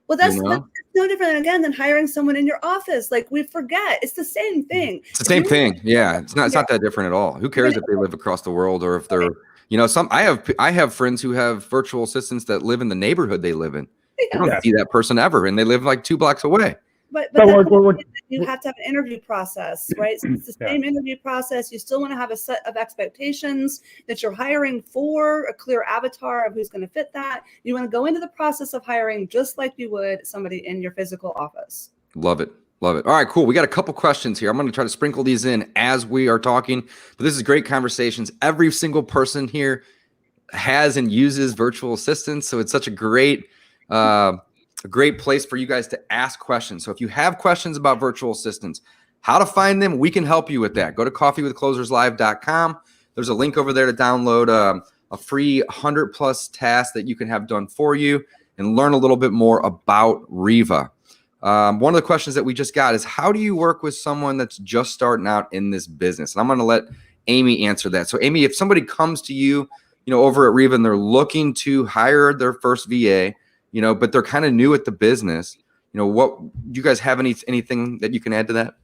Well, that's no different again than hiring someone in your office. Like, we forget. It's the same thing.
It's the same thing. Yeah. It's not that different at all. Who cares if they live across the world or if they're, I have friends who have virtual assistants that live in the neighborhood they live in. You don't see that person ever, and they live like 2 blocks away.
But you have to have an interview process, right? So it's the same interview process. You still want to have a set of expectations that you're hiring for, a clear avatar of who's going to fit that. You want to go into the process of hiring just like you would somebody in your physical office.
Love it. All right, cool. We got a couple questions here. I'm going to try to sprinkle these in as we are talking, but this is great conversations. Every single person here has and uses virtual assistants. So it's such a great place for you guys to ask questions. So if you have questions about virtual assistants, How to find them, we can help you with that. Go to coffeewithcloserslive.com. There's a link over there to download a free 100+ task that you can have done for you and learn a little bit more about Riva. One of the questions that we just got is, how do you work with someone that's just starting out in this business? And I'm going to let Amy answer that. So Amy, if somebody comes to you, over at Riva and they're looking to hire their first VA, but they're kind of new at the business, what do you guys have anything that you can add to that?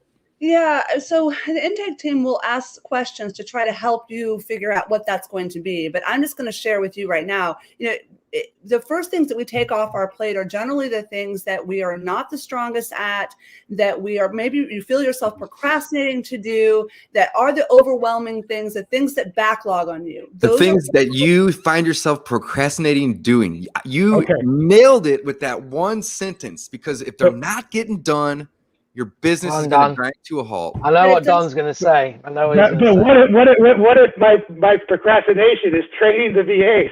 Yeah, so the intake team will ask questions to try to help you figure out what that's going to be. But I'm just going to share with you right now, the first things that we take off our plate are generally the things that we are not the strongest at, that maybe you feel yourself procrastinating to do, that are the overwhelming things, the things that backlog on you.
The things that you find yourself procrastinating doing. You nailed it with that one sentence, because if they're not getting done, your business is going to grind to a halt.
I know what Don's going to say. I know what he's
going to say. What if my procrastination is training the VAs?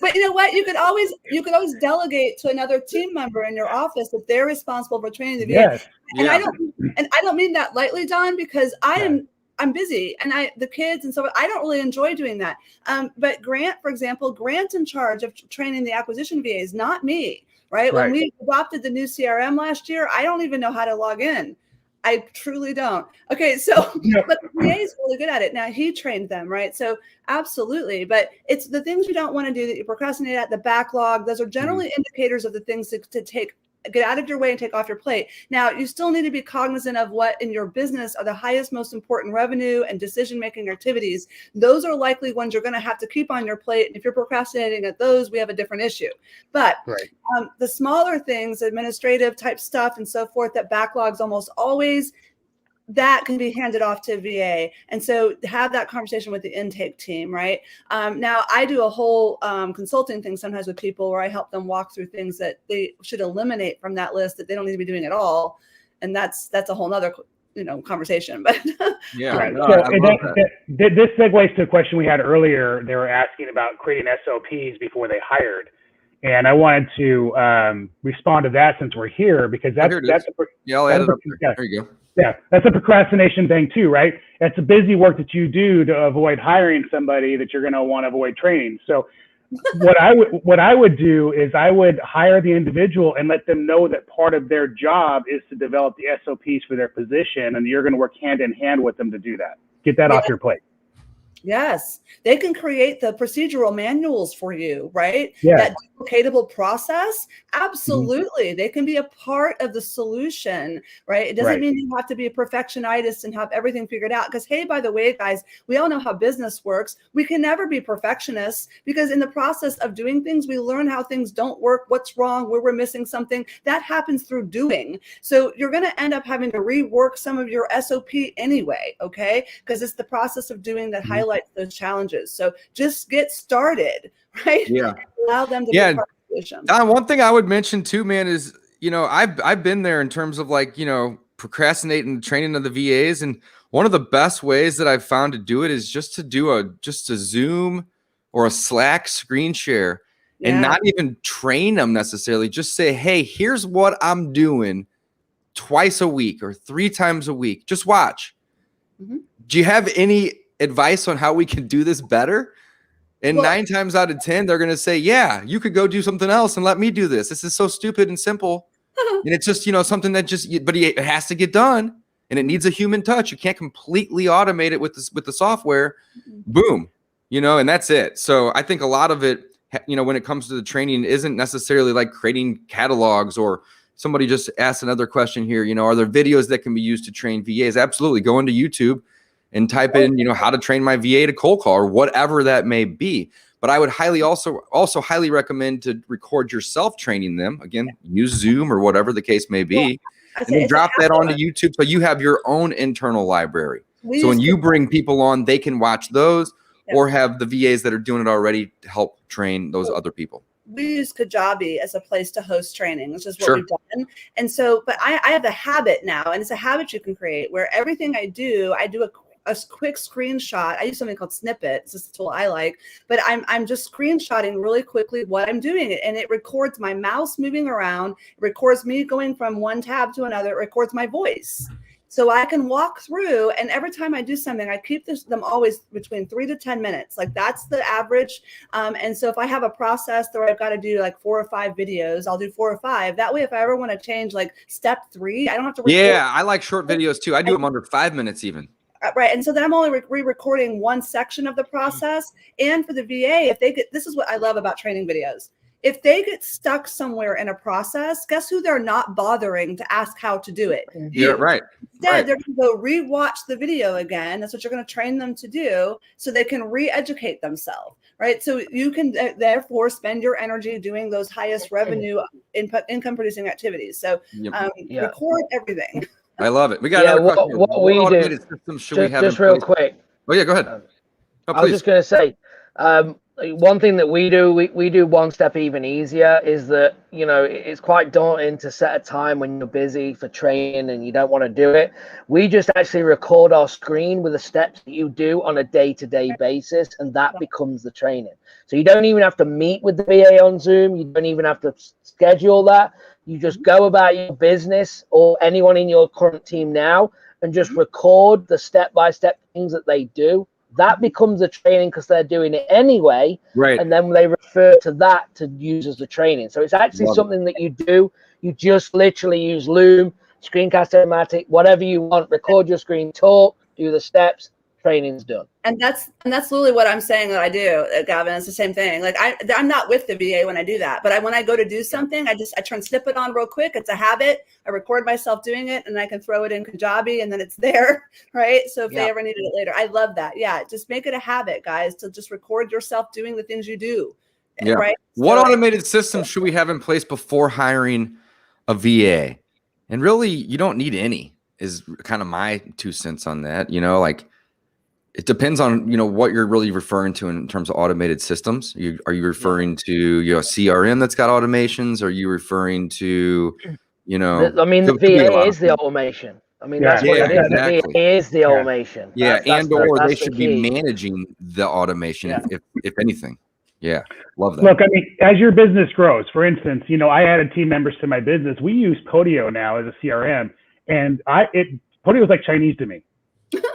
But you know what? You could always delegate to another team member in your office if they're responsible for training the VA.
Yes.
And I don't mean that lightly, Don, because I'm busy and the kids and so I don't really enjoy doing that. But Grant, for example, Grant's in charge of training the acquisition VAs, not me. Right? When we adopted the new CRM last year, I don't even know how to log in. I truly don't. Okay, so but the VA is really good at it. Now he trained them, right? So absolutely. But it's the things you don't want to do that you procrastinate at, the backlog. Those are generally indicators of the things to get out of your way and take off your plate. Now, you still need to be cognizant of what in your business are the highest, most important revenue and decision-making activities. Those are likely ones you're going to have to keep on your plate. And if you're procrastinating at those, we have a different issue. But the smaller things, administrative type stuff and so forth, that backlogs almost always, that can be handed off to VA. And so have that conversation with the intake team, right? Now, I do a whole consulting thing sometimes with people where I help them walk through things that they should eliminate from that list that they don't need to be doing at all. And that's a whole nother conversation. But
this segues to a question we had earlier. They were asking about creating SOPs before they hired. And I wanted to respond to that since we're here, because I'll add it up there. There you go. Yeah, that's a procrastination thing too, right? That's a busy work that you do to avoid hiring somebody that you're going to want to avoid training. So what I would do is I would hire the individual and let them know that part of their job is to develop the SOPs for their position, and you're going to work hand in hand with them to do that. Get that off your plate.
Yes, they can create the procedural manuals for you, right?
Yeah.
That duplicatable process, absolutely. They can be a part of the solution, right? It doesn't mean you have to be a perfectionist and have everything figured out. Because, hey, by the way, guys, we all know how business works. We can never be perfectionists, because in the process of doing things, we learn how things don't work, what's wrong, where we're missing something. That happens through doing. So you're going to end up having to rework some of your SOP anyway, okay? Because it's the process of doing that highlights those challenges. So just get started, right?
Yeah.
Allow them to be part of the solution.
Don, one thing I would mention too, man, is, I've been there in terms of procrastinating training of the VAs. And one of the best ways that I've found to do it is just to do a Zoom or a Slack screen share and not even train them necessarily. Just say, hey, here's what I'm doing twice a week or 3 times a week. Just watch. Do you have any advice on how we can do this better? And 9 times out of 10, they're going to say, yeah, you could go do something else and let me do this. This is so stupid and simple. And it's just, something that but it has to get done, and it needs a human touch. You can't completely automate it with the software. Boom, and that's it. So I think a lot of it, when it comes to the training, isn't necessarily like creating catalogs. Or somebody just asked another question here, are there videos that can be used to train VAs? Absolutely. Go into YouTube and type in, how to train my VA to cold call, or whatever that may be. But I would also highly recommend to record yourself training them. Again, use Zoom or whatever the case may be, and then drop that onto YouTube so you have your own internal library. So when you bring people on, they can watch those or have the VAs that are doing it already to help train those other people.
We use Kajabi as a place to host training, which is what we've done. And so, but I have a habit now, and it's a habit you can create, where everything I do a a quick screenshot. I use something called Snippet. It's just a tool I like, but I'm just screenshotting really quickly what I'm doing, and it records my mouse moving around, it records me going from one tab to another, it records my voice. So I can walk through, and every time I do something, I keep them always between 3 to 10 minutes. Like that's the average. And so if I have a process where I've got to do like 4 or 5 videos, I'll do 4 or 5. That way, if I ever want to change like step 3, I don't have to record.
Yeah, I like short videos too. I do them under 5 minutes even.
Right. And so then I'm only re-recording one section of the process. And for the VA, if they get, this is what I love about training videos. If they get stuck somewhere in a process, guess who they're not bothering to ask how to do it?
Yeah, right.
Instead, they're going to go re-watch the video again. That's what you're going to train them to do so they can re-educate themselves, right? So you can therefore spend your energy doing those highest revenue income producing activities. So record everything.
I love it. We got another question.
What we do,
systems should we have
just real quick.
Oh, yeah, go ahead.
I was just going to say, one thing that we do, we do one step even easier is that, you know, it's quite daunting to set a time when you're busy for training and you don't want to do it. We just actually record our screen with the steps that you do on a day-to-day basis, and that becomes the training. So you don't even have to meet with the VA on Zoom. You don't even have to schedule that. You just go about your business, or anyone in your current team now, and just record the step-by-step things that they do. That becomes a training because they're doing it anyway. Right. And then they refer to that to use as the training. So it's actually something that you do. You just literally use Loom, Screencast-O-Matic, whatever you want. Record your screen, talk, do the steps. Training's done.
And that's literally what I'm saying that I do, Gavin. It's the same thing. Like I'm not with the VA when I do that, but when I go to do something, I turn Snippet on real quick. It's a habit. I record myself doing it, and I can throw it in Kajabi, and then it's there, right? So if they ever needed it later, I love that. Yeah, just make it a habit, guys, to just record yourself doing the things you do.
Yeah.
Right.
What automated systems should we have in place before hiring a VA? And really, you don't need any. Is kind of my 2 cents on that. You know, like. It depends on, you know, what you're really referring to in terms of automated systems. Are you referring to, you know, a CRM that's got automations? Are you referring to, you know?
I mean, the VA is the automation. I mean, that's what it is.
Exactly.
The VA is the automation.
Yeah, or they should be managing the automation, if anything. Yeah, love that.
Look, I mean, as your business grows, for instance, you know, I added team members to my business. We use Podio now as a CRM, and Podio is like Chinese to me.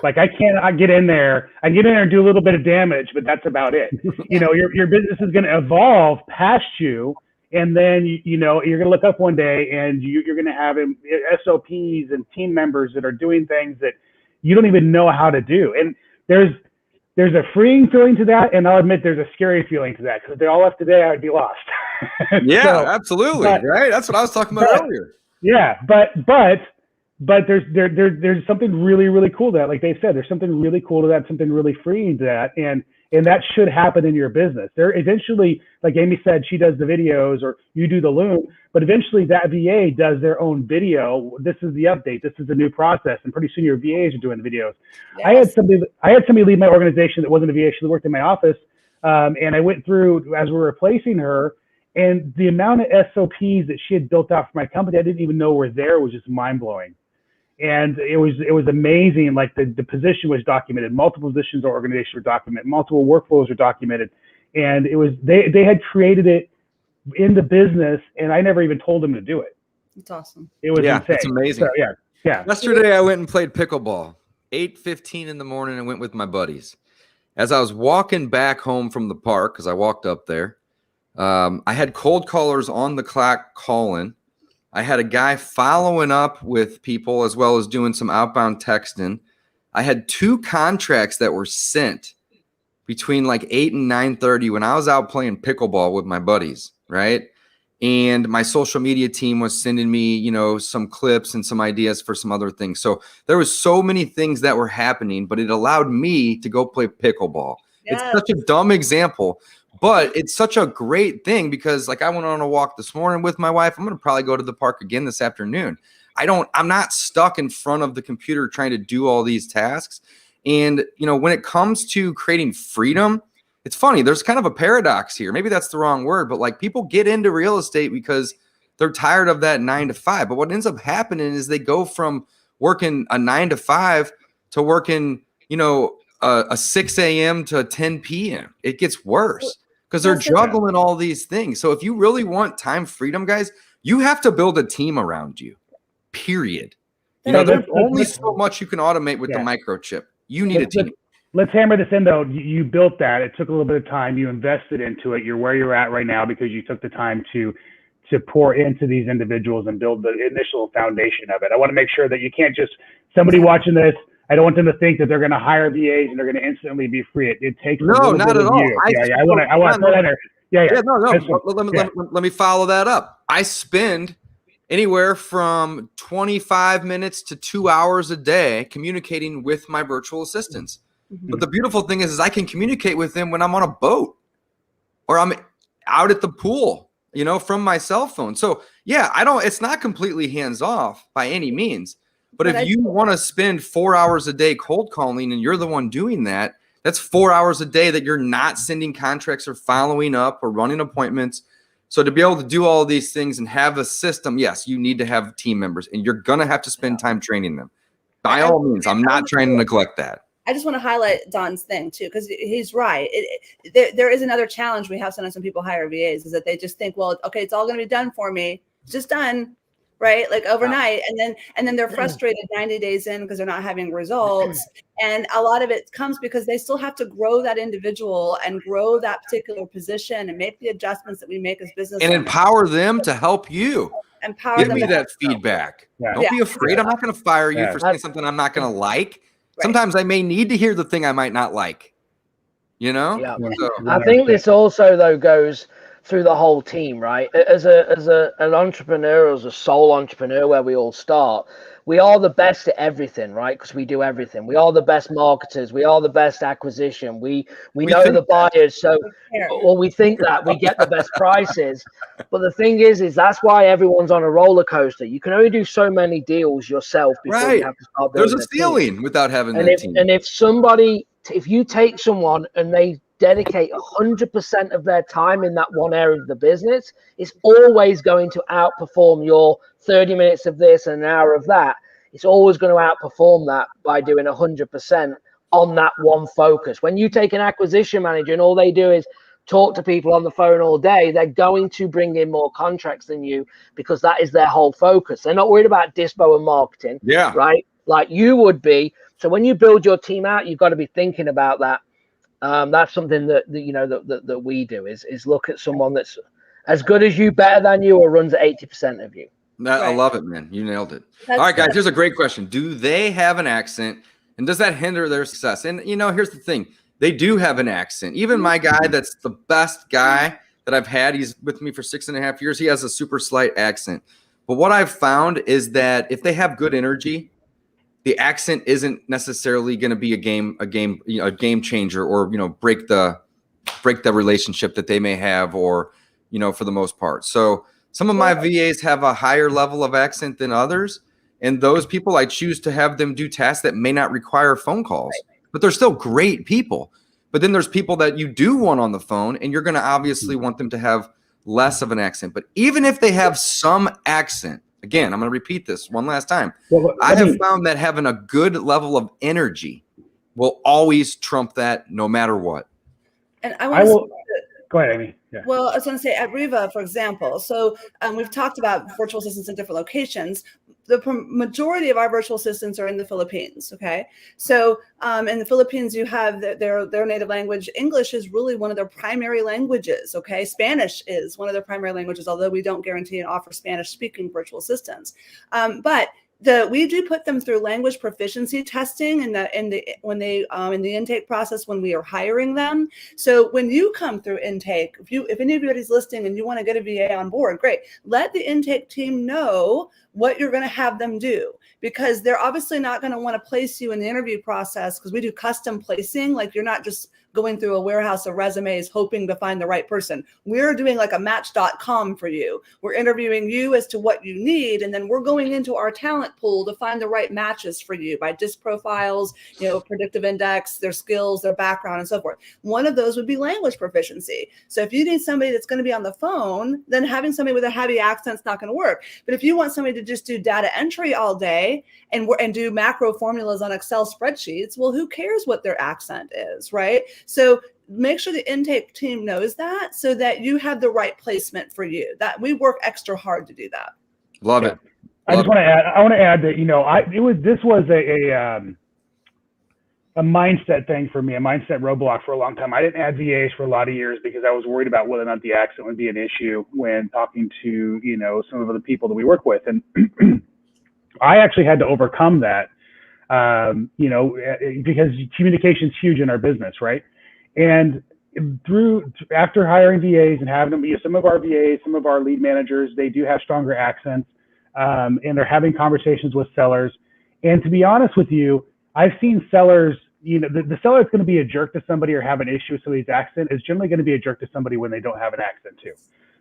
Like I get in there and do a little bit of damage, but that's about it. You know, your business is going to evolve past you, and then you know you're going to look up one day and you're going to have SOPs and team members that are doing things that you don't even know how to do. And there's a freeing feeling to that, and I'll admit there's a scary feeling to that, because if they all left today, I'd be lost.
Yeah, absolutely, right? That's what I was talking about earlier.
Yeah, but there's something really, really cool to that. Like Dave said, there's something really cool to that, something really freeing to that. And that should happen in your business. There eventually, like Amy said, she does the videos or you do the Loom, but eventually that VA does their own video. This is the update. This is the new process. And pretty soon your VAs are doing the videos. Yes. I had somebody leave my organization that wasn't a VA. She worked in my office. And I went through as we're replacing her, and the amount of SOPs that she had built out for my company, I didn't even know were there, was just mind blowing. And it was amazing. Like the position was documented, multiple positions or organizations were documented, multiple workflows were documented. And it was, they had created it in the business, and I never even told them to do it.
It's awesome.
It was insane.
It's amazing.
So, yeah.
Yesterday I went and played pickleball, 8:15 in the morning, and went with my buddies. As I was walking back home from the park, because I walked up there, I had cold callers on the clock calling. I had a guy following up with people as well as doing some outbound texting. I had 2 contracts that were sent between like 8 and 9:30 when I was out playing pickleball with my buddies, right? And my social media team was sending me, you know, some clips and some ideas for some other things. So there was so many things that were happening, but it allowed me to go play pickleball. Yes. It's such a dumb example, but it's such a great thing because, like, I went on a walk this morning with my wife. I'm going to probably go to the park again this afternoon. I'm not stuck in front of the computer trying to do all these tasks. And, you know, when it comes to creating freedom, it's funny. There's kind of a paradox here. Maybe that's the wrong word, but like people get into real estate because they're tired of that 9 to 5. But what ends up happening is they go from working a 9 to 5 to working a 6 a.m. to 10 p.m. It gets worse because they're juggling all these things. So if you really want time freedom, guys, you have to build a team around you, period. There's only so much you can automate with the microchip. You need a team.
Let's hammer this in, though. You built that. It took a little bit of time. You invested into it. You're where you're at right now because you took the time to pour into these individuals and build the initial foundation of it. I want to make sure that you can't just, somebody watching this, I don't want them to think that they're going to hire VAs and they're going to instantly be free. It takes
no, not at all.
I want to throw that there.
No. Let me follow that up. I spend anywhere from 25 minutes to 2 hours a day communicating with my virtual assistants. But the beautiful thing is I can communicate with them when I'm on a boat or I'm out at the pool, from my cell phone. So yeah, it's not completely hands off by any means, but if you want to spend 4 hours a day cold calling and you're the one doing that, that's 4 hours a day that you're not sending contracts or following up or running appointments. So to be able to do all of these things and have a system, yes, you need to have team members and you're going to have to spend time training them. By all means, I'm not trying to neglect that.
I just want to highlight Don's thing too, because he's right. There is another challenge we have sometimes when people hire VAs is that they just think, well, okay, it's all going to be done for me. It's just done, right? Like overnight. And then they're frustrated 90 days in because they're not having results. And a lot of it comes because they still have to grow that individual and grow that particular position and make the adjustments that we make as business
and
owners.
Empower them to help you. Give me that feedback. Don't be afraid. I'm not going to fire you for saying something I'm not going to like. Sometimes I may need to hear the thing I might not like,
Yeah.
So,
I think this also though goes through the whole team, right? As an entrepreneur, as a sole entrepreneur, where we all start, we are the best at everything, right? Because we do everything. We are the best marketers. We are the best acquisition. We know the buyers. So, we think that we get the best prices. But the thing is that's why everyone's on a roller coaster. You can only do so many deals yourself before you have to start building.
There's a ceiling without having that team.
And if you take someone and they dedicate 100% of their time in that one area of the business, it's always going to outperform your 30 minutes of this and an hour of that. It's always going to outperform that by doing 100% on that one focus. When you take an acquisition manager and all they do is talk to people on the phone all day, they're going to bring in more contracts than you because that is their whole focus. They're not worried about dispo and marketing, right? Like you would be. So when you build your team out, you've got to be thinking about that. That's something that we do is look at someone that's as good as you, better than you, or runs at 80% of you.
I love it, man. You nailed it. All right, guys, here's a great question. Do they have an accent and does that hinder their success? And here's the thing. They do have an accent. Even my guy, that's the best guy that I've had. He's with me for 6.5 years. He has a super slight accent. But what I've found is that if they have good energy, the accent isn't necessarily going to be a game changer or, break the relationship that they may have or, for the most part. So some of my VAs have a higher level of accent than others. And those people, I choose to have them do tasks that may not require phone calls, but they're still great people. But then there's people that you do want on the phone and you're going to obviously want them to have less of an accent. But even if they have some accent, again, I'm going to repeat this one last time. I have found that having a good level of energy will always trump that no matter what.
And I will
go ahead, Amy. Yeah.
Well, I was going to say at Riva, for example, so we've talked about virtual assistants in different locations. The majority of our virtual assistants are in the Philippines. Okay. So in the Philippines, you have their native language. English is really one of their primary languages. Okay. Spanish is one of their primary languages, although we don't guarantee and offer Spanish speaking virtual assistants. But we do put them through language proficiency testing in the intake process when we are hiring them. So when you come through intake, if anybody's listening and you want to get a VA on board, great. Let the intake team know what you're going to have them do, because they're obviously not going to want to place you in the interview process because we do custom placing. Like you're not just going through a warehouse of resumes hoping to find the right person. We're doing like a match.com for you. We're interviewing you as to what you need, and then we're going into our talent pool to find the right matches for you by disc profiles, predictive index, their skills, their background, and so forth. One of those would be language proficiency. So if you need somebody that's going to be on the phone, then having somebody with a heavy accent is not going to work. But if you want somebody to just do data entry all day and do macro formulas on Excel spreadsheets, well, who cares what their accent is, right? So make sure the intake team knows that, so that you have the right placement for you. That we work extra hard to do that.
Love it.
I just want to add. I want to add that this was a mindset thing for me, a mindset roadblock for a long time. I didn't add VAs for a lot of years because I was worried about whether or not the accent would be an issue when talking to some of the people that we work with, and I actually had to overcome that. Because communication is huge in our business, right? And after hiring VAs and having them, some of our VAs, some of our lead managers, they do have stronger accents. And they're having conversations with sellers. And to be honest with you, I've seen sellers, the seller that's going to be a jerk to somebody or have an issue with somebody's accent is generally going to be a jerk to somebody when they don't have an accent too.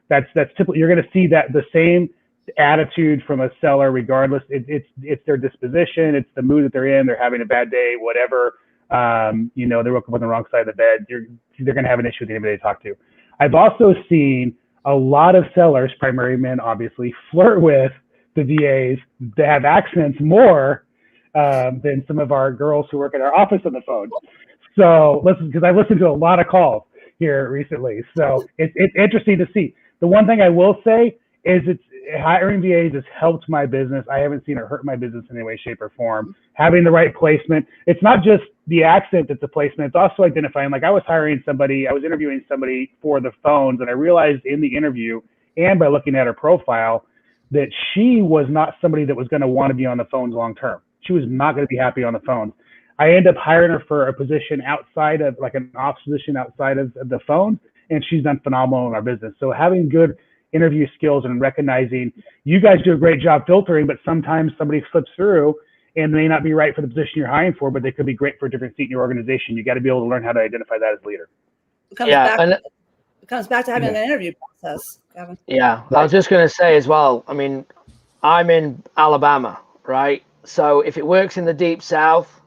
That's typically, you're going to see that the same attitude from a seller, regardless. It's their disposition, it's the mood that they're in, they're having a bad day, whatever. They woke up on the wrong side of the bed. They're going to have an issue with anybody they talk to. I've also seen a lot of sellers, primary men obviously, flirt with the VAs that have accents more than some of our girls who work in our office on the phone. So because I've listened to a lot of calls here recently. So it's interesting to see. The one thing I will say is hiring VAs has helped my business. I haven't seen it hurt my business in any way, shape, or form. Having the right placement. It's not just the accent that's a placement. It's also identifying, like I was interviewing somebody for the phones, and I realized in the interview and by looking at her profile that she was not somebody that was going to want to be on the phones long term. She was not going to be happy on the phones. I ended up hiring her for a position outside of, like an ops position outside of the phone, and she's done phenomenal in our business. So having good interview skills and recognizing, you guys do a great job filtering, but sometimes somebody slips through and may not be right for the position you're hiring for, but they could be great for a different seat in your organization. You got to be able to learn how to identify that as a leader.
It comes back to having an interview process, Gavin.
Yeah, I was just going to say as well, I mean, I'm in Alabama, right? So if it works in the deep South,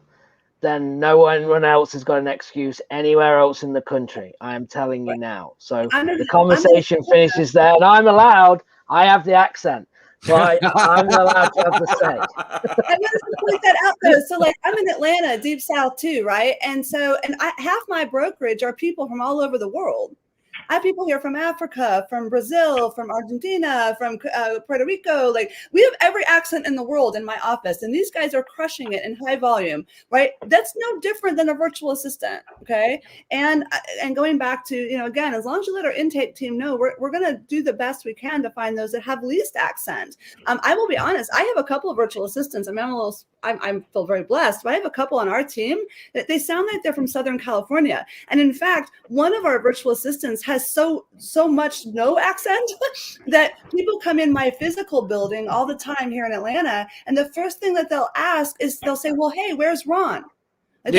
then no one else has got an excuse anywhere else in the country. I am telling you now. So the conversation finishes there, and I have the accent. But I'm not allowed to have the say.
I wanted to point that out though. So like I'm in Atlanta, deep South too, right? And half my brokerage are people from all over the world. I have people here from Africa, from Brazil, from Argentina, from Puerto Rico. Like we have every accent in the world in my office, and these guys are crushing it in high volume, right? That's no different than a virtual assistant, okay? And going back to, again, as long as you let our intake team know, we're going to do the best we can to find those that have least accent. I will be honest, I have a couple of virtual assistants. I feel very blessed, but I have a couple on our team that they sound like they're from Southern California. And in fact, one of our virtual assistants has so much no accent that people come in my physical building all the time here in Atlanta. And the first thing that they'll ask is they'll say, well, hey, where's Ron?
I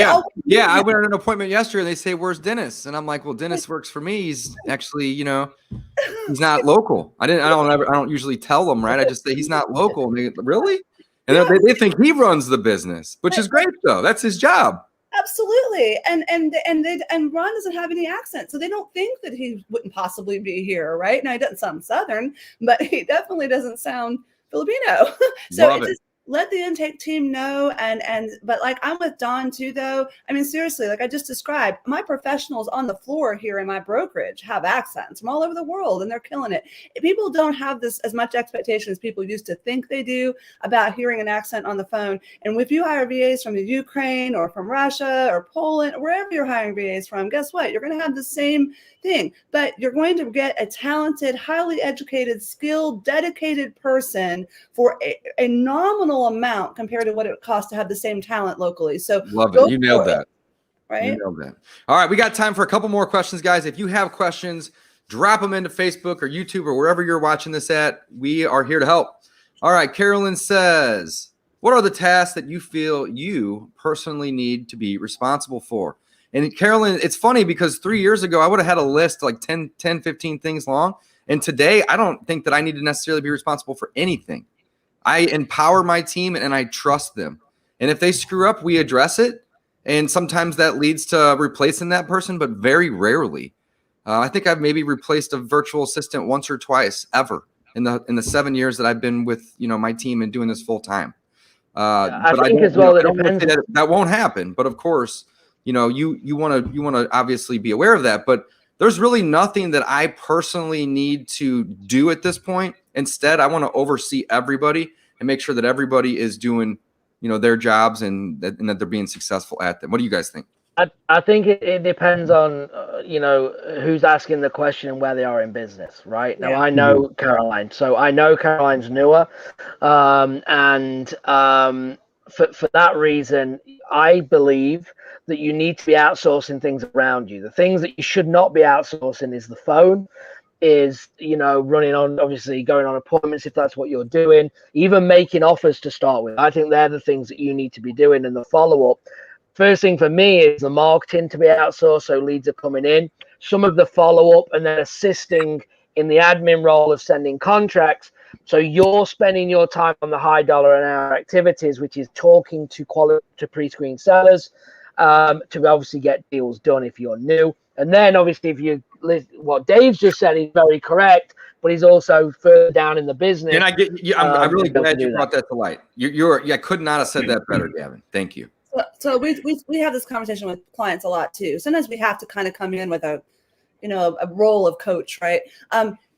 went on an appointment yesterday. They say, where's Dennis? And I'm like, well, Dennis works for me. He's actually, he's not local. I don't usually tell them, right? I just say he's not local. And they, really? And they think he runs the business, which is great though. That's his job.
Absolutely. And Ron doesn't have any accent, so they don't think that he wouldn't possibly be here, right? Now he doesn't sound Southern, but he definitely doesn't sound Filipino. So let the intake team know. But like I'm with Dawn too, though. I mean, seriously, like I just described, my professionals on the floor here in my brokerage have accents from all over the world, and they're killing it. People don't have this as much expectation as people used to think they do about hearing an accent on the phone. And if you hire VAs from the Ukraine or from Russia or Poland, wherever you're hiring VAs from, guess what? You're going to have the same thing, but you're going to get a talented, highly educated, skilled, dedicated person for a nominal amount compared to what it costs to have the same talent locally. So
love it. You nailed that.
Right?
You nailed that. All right. We got time for a couple more questions, guys. If you have questions, drop them into Facebook or YouTube or wherever you're watching this at. We are here to help. All right. Carolyn says, what are the tasks that you feel you personally need to be responsible for? And Carolyn, it's funny because 3 years ago, I would have had a list like 10, 15 things long. And today, I don't think that I need to necessarily be responsible for anything. I empower my team and I trust them. And if they screw up, we address it. And sometimes that leads to replacing that person, but very rarely. I think I've maybe replaced a virtual assistant once or twice ever. in the 7 years that I've been with, my team and doing this full time.
I
but
think
I
as well, it
don't want to
depends.
say that won't happen. But of course, you want to obviously be aware of that. But there's really nothing that I personally need to do at this point. Instead, I want to oversee everybody and make sure that everybody is doing, their jobs and that they're being successful at them. What do you guys think?
I think it depends on, who's asking the question and where they are in business, right? Now, I know Caroline. So I know Caroline's newer. For that reason, I believe that you need to be outsourcing things around you. The things that you should not be outsourcing is the phone, is, running on, obviously going on appointments if that's what you're doing, even making offers to start with. I think they're the things that you need to be doing, and the follow-up. First thing for me is the marketing to be outsourced, so leads are coming in. Some of the follow-up, and then assisting in the admin role of sending contracts. So you're spending your time on the high dollar an hour activities, which is talking to pre-screen sellers, to obviously get deals done if you're new. And then obviously what Dave's just said is very correct, but he's also further down in the business.
And I get you. I'm really glad you brought that to light. I could not have said that better, Gavin. Thank you.
So we have this conversation with clients a lot too. Sometimes we have to kind of come in with a role of coach, right?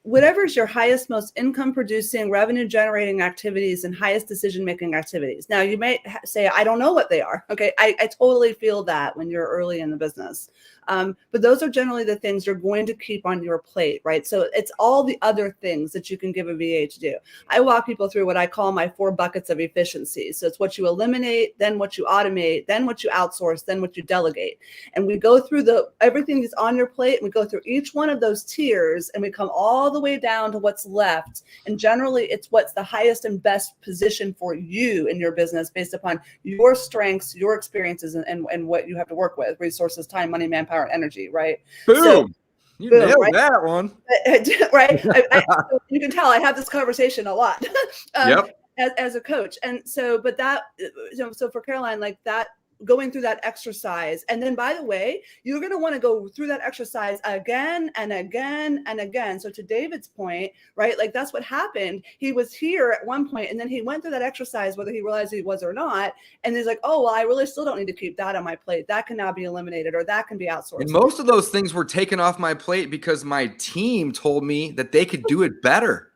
Whatever's your highest, most income producing, revenue generating activities and highest decision making activities. Now you may say, I don't know what they are. Okay. I totally feel that when you're early in the business. But those are generally the things you're going to keep on your plate, right? So it's all the other things that you can give a VA to do. I walk people through what I call my 4 buckets of efficiency. So it's what you eliminate, then what you automate, then what you outsource, then what you delegate. And we go through everything that's on your plate, and we go through each one of those tiers, and we come all the way down to what's left. And generally it's what's the highest and best position for you in your business based upon your strengths, your experiences, and what you have to work with: resources, time, money, manpower, and energy, right?
Boom. So, you nailed right? That one.
Right. You can tell I have this conversation a lot
yep.
as a coach. And so, but that, so for Caroline, like that, going through that exercise. And then, by the way, you're going to want to go through that exercise again and again and again. So to David's point, right, like that's what happened. He was here at one point, and then he went through that exercise, whether he realized he was or not. And he's like, oh, well, I really still don't need to keep that on my plate. That can now be eliminated, or that can be outsourced.
And most of those things were taken off my plate because my team told me that they could do it better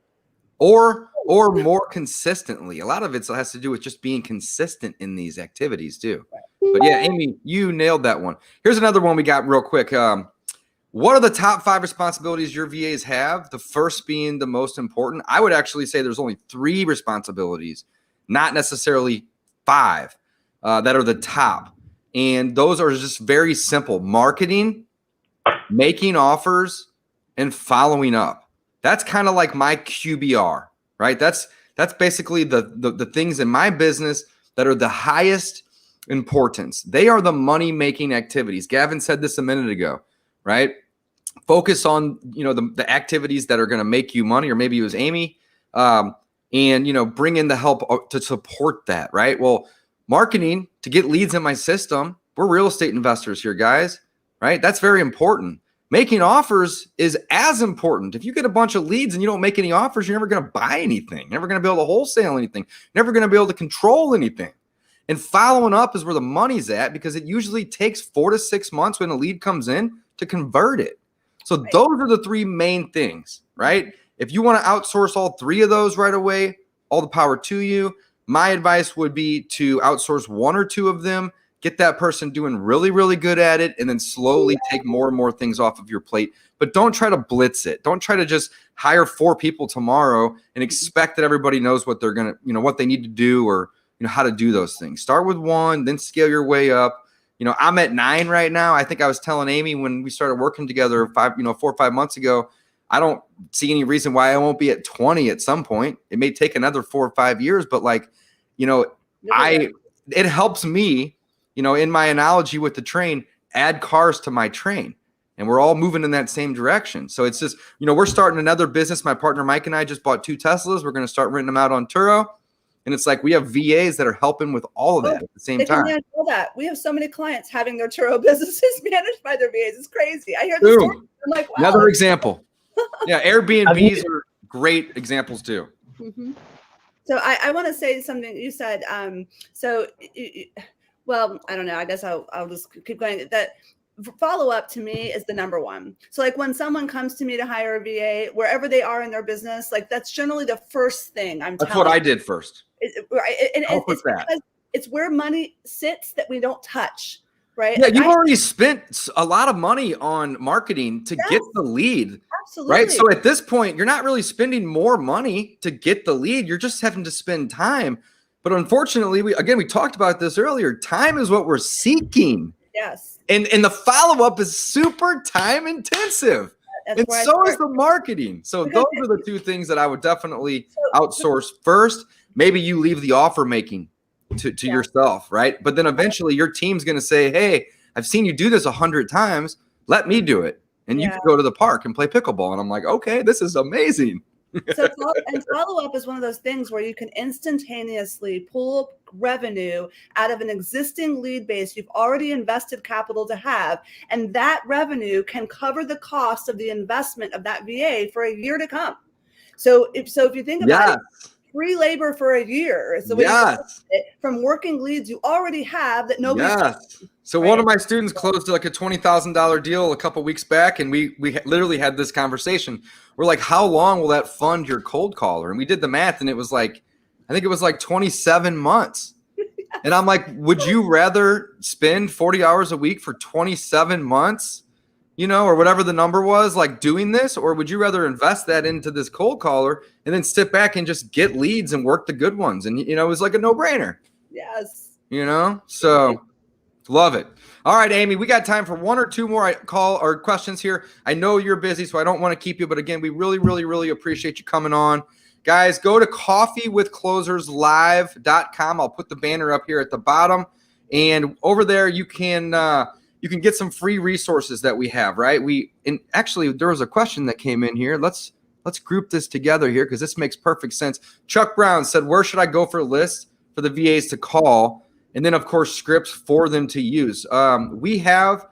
or more consistently. A lot of it has to do with just being consistent in these activities too. But yeah, Amy, you nailed that one. Here's another one we got real quick. What are the top 5 responsibilities your VAs have? The first being the most important. I would actually say there's only 3 responsibilities, not necessarily 5, that are the top. And those are just very simple: marketing, making offers, and following up. That's kind of like my QBR, right? That's basically the things in my business that are the highest importance. They are the money-making activities. Gavin said this a minute ago, right? Focus on, the activities that are going to make you money, or maybe it was Amy, and, bring in the help to support that, right? Well, marketing to get leads in my system. We're real estate investors here, guys, right? That's very important. Making offers is as important. If you get a bunch of leads and you don't make any offers, you're never going to buy anything. You're never going to be able to wholesale anything. You're never going to be able to control anything. And following up is where the money's at, because it usually takes 4 to 6 months when a lead comes in to convert it. So those are the 3 main things, right? If you want to outsource all 3 of those right away, all the power to you. My advice would be to outsource 1 or 2 of them, get that person doing really, really good at it, and then slowly take more and more things off of your plate. But don't try to blitz it. Don't try to just hire 4 people tomorrow and expect that everybody knows what they're going to, what they need to do, or how to do those things. Start with 1, then scale your way up. I'm at 9 right now. I think I was telling Amy when we started working together 4 or 5 months ago, I don't see any reason why I won't be at 20 at some point. It may take another 4 or 5 years, but it helps me, in my analogy with the train, add cars to my train. And we're all moving in that same direction. So it's just, we're starting another business. My partner Mike and I just bought 2 Teslas. We're going to start renting them out on Turo. And it's like we have VAs that are helping with all of that at the same time.
All that. We have so many clients having their Turo businesses managed by their VAs. It's crazy. I hear this story. I'm like, wow.
Another example. Yeah, Airbnbs are great examples too.
Mm-hmm. So I want to say something you said. Well, I don't know. I guess I'll just keep going. That follow up to me is the number one. So like when someone comes to me to hire a VA, wherever they are in their business, like that's generally the first thing I'm
That's
telling.
what I did first.
It's because it's where money sits that we don't touch, right?
Yeah,
like
you've already spent a lot of money on marketing to get the lead.
Absolutely.
Right. So at this point, you're not really spending more money to get the lead. You're just having to spend time. But unfortunately, we talked about this earlier. Time is what we're seeking.
Yes.
And the follow-up is super time intensive. And so is the marketing. So those are the two things that I would definitely outsource first. Maybe you leave the offer making to yourself, right? But then eventually your team's going to say, hey, I've seen you do this 100 times. Let me do it. And you can go to the park and play pickleball. And I'm like, okay, this is amazing.
So follow-up is one of those things where you can instantaneously pull revenue out of an existing lead base you've already invested capital to have, and that revenue can cover the cost of the investment of that VA for a year to come. So if you think about it, free labor for a year is the way from working leads you already have that nobody.
So one of my students closed like a $20,000 deal a couple weeks back, and we literally had this conversation. We're like, how long will that fund your cold caller? And we did the math, and it was like, I think it was like 27 months. And I'm like, would you rather spend 40 hours a week for 27 months, or whatever the number was, like doing this? Or would you rather invest that into this cold caller and then sit back and just get leads and work the good ones? And, it was like a no-brainer.
Yes.
So love it. All right, Amy, we got time for one or two more questions here. I know you're busy, so I don't want to keep you. But again, we really, really, really appreciate you coming on. Guys, go to coffeewithcloserslive.com. I'll put the banner up here at the bottom. And over there, you can get some free resources that we have, right? And actually, there was a question that came in here. Let's group this together here because this makes perfect sense. Chuck Brown said, where should I go for lists for the VAs to call? And then, of course, scripts for them to use. We have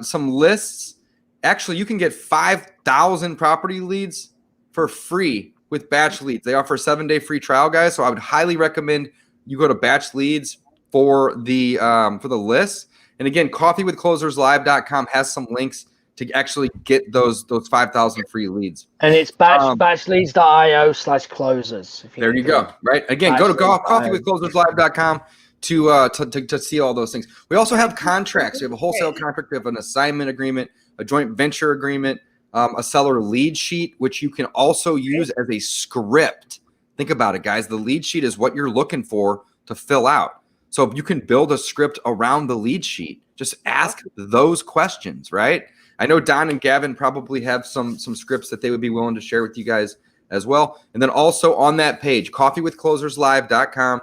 some lists. Actually, you can get 5,000 property leads for free with Batch Leads. They offer a 7-day free trial, guys. So I would highly recommend you go to Batch Leads for the list. And again, coffeewithcloserslive.com has some links to actually get those 5,000 free leads.
And it's batchleads.io/closers.
There you go. Right. Again, go to coffeewithcloserslive.com to see all those things. We also have contracts. We have a wholesale contract. We have an assignment agreement, a joint venture agreement, a seller lead sheet, which you can also use as a script. Think about it, guys. The lead sheet is what you're looking for to fill out. So if you can build a script around the lead sheet, just ask those questions, right? I know Don and Gavin probably have some scripts that they would be willing to share with you guys as well. And then also on that page, coffeewithcloserslive.com,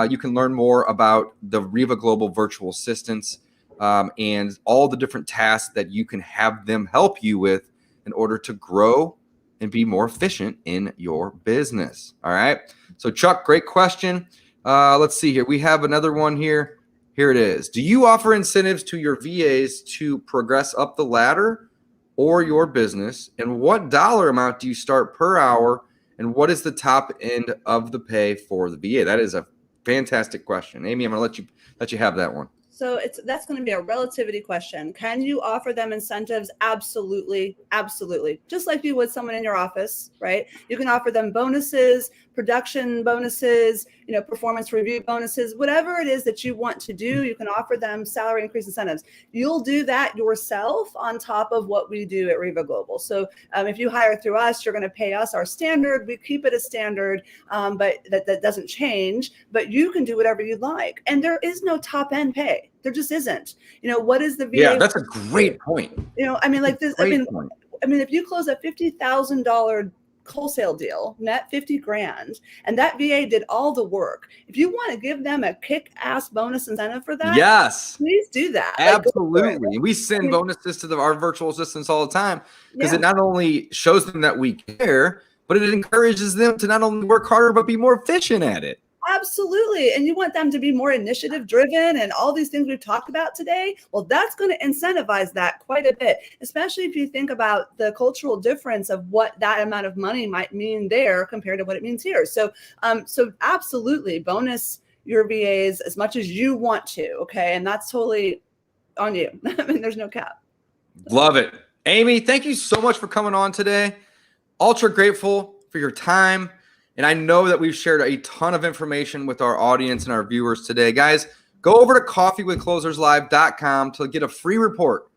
you can learn more about the Riva Global Virtual Assistants and all the different tasks that you can have them help you with in order to grow and be more efficient in your business. All right. So Chuck, great question. Let's see here. We have another one here. Here it is. Do you offer incentives to your VAs to progress up the ladder or your business? And what dollar amount do you start per hour? And what is the top end of the pay for the VA? That is a fantastic question. Amy, I'm going to let you have that one.
So that's going to be a relativity question. Can you offer them incentives? Absolutely. Absolutely. Just like you would someone in your office, right? You can offer them bonuses, production bonuses, performance review bonuses, whatever it is that you want to do, you can offer them salary increase incentives. You'll do that yourself on top of what we do at Riva Global. So if you hire through us, you're going to pay us our standard. We keep it a standard, but that doesn't change. But you can do whatever you'd like. And there is no top end pay. There just isn't. What is the VA?
Yeah, that's a great point.
If you close a $50,000 wholesale deal, net $50,000, and that VA did all the work. If you want to give them a kick-ass bonus incentive for that,
yes,
please do that.
Absolutely. We send bonuses to our virtual assistants all the time because it not only shows them that we care, but it encourages them to not only work harder but be more efficient at it.
Absolutely. And you want them to be more initiative driven and all these things we've talked about today. Well, that's going to incentivize that quite a bit, especially if you think about the cultural difference of what that amount of money might mean there compared to what it means here. So, so absolutely bonus your VAs as much as you want to. Okay. And that's totally on you. I mean, there's no cap.
Love it. Amy, thank you so much for coming on today. Ultra grateful for your time. And I know that we've shared a ton of information with our audience and our viewers today. Guys, go over to coffeewithcloserslive.com to get a free report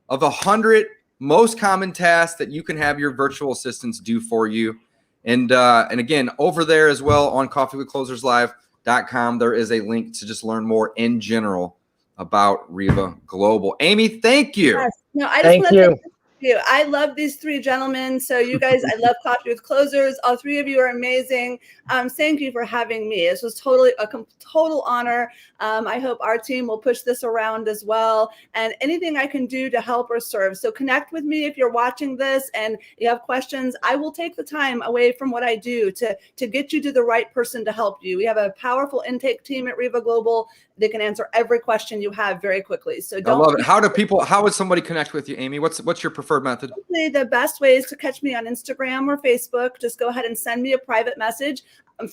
of 100 most common tasks that you can have your virtual assistants do for you. And again, over there as well on coffeewithcloserslive.com, there is a link to just learn more in general about Riva Global. Amy, thank you.
Yes. No, I just want to thank you. I love these three gentlemen. So you guys, I love Coffee with Closers. All three of you are amazing. Thank you for having me. This was totally a total honor. I hope our team will push this around as well. And anything I can do to help or serve. So connect with me if you're watching this and you have questions. I will take the time away from what I do to get you to the right person to help you. We have a powerful intake team at Riva Global. They can answer every question you have very quickly. So don't.
I love it. How would somebody connect with you, Amy? What's your preferred method?
The best way is to catch me on Instagram or Facebook. Just go ahead and send me a private message.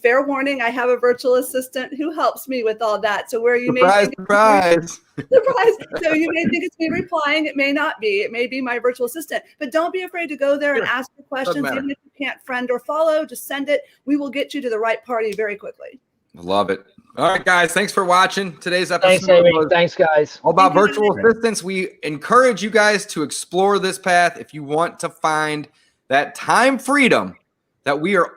Fair warning, I have a virtual assistant who helps me with all that. So where you
surprise.
So you may think it's me replying. It may not be. It may be my virtual assistant. But don't be afraid to go there and ask your questions. Even if you can't friend or follow, just send it. We will get you to the right party very quickly.
I love it. All right, guys. Thanks for watching today's episode.
Thanks, Amy. Thanks, guys.
All about virtual assistants. We encourage you guys to explore this path if you want to find that time freedom that we are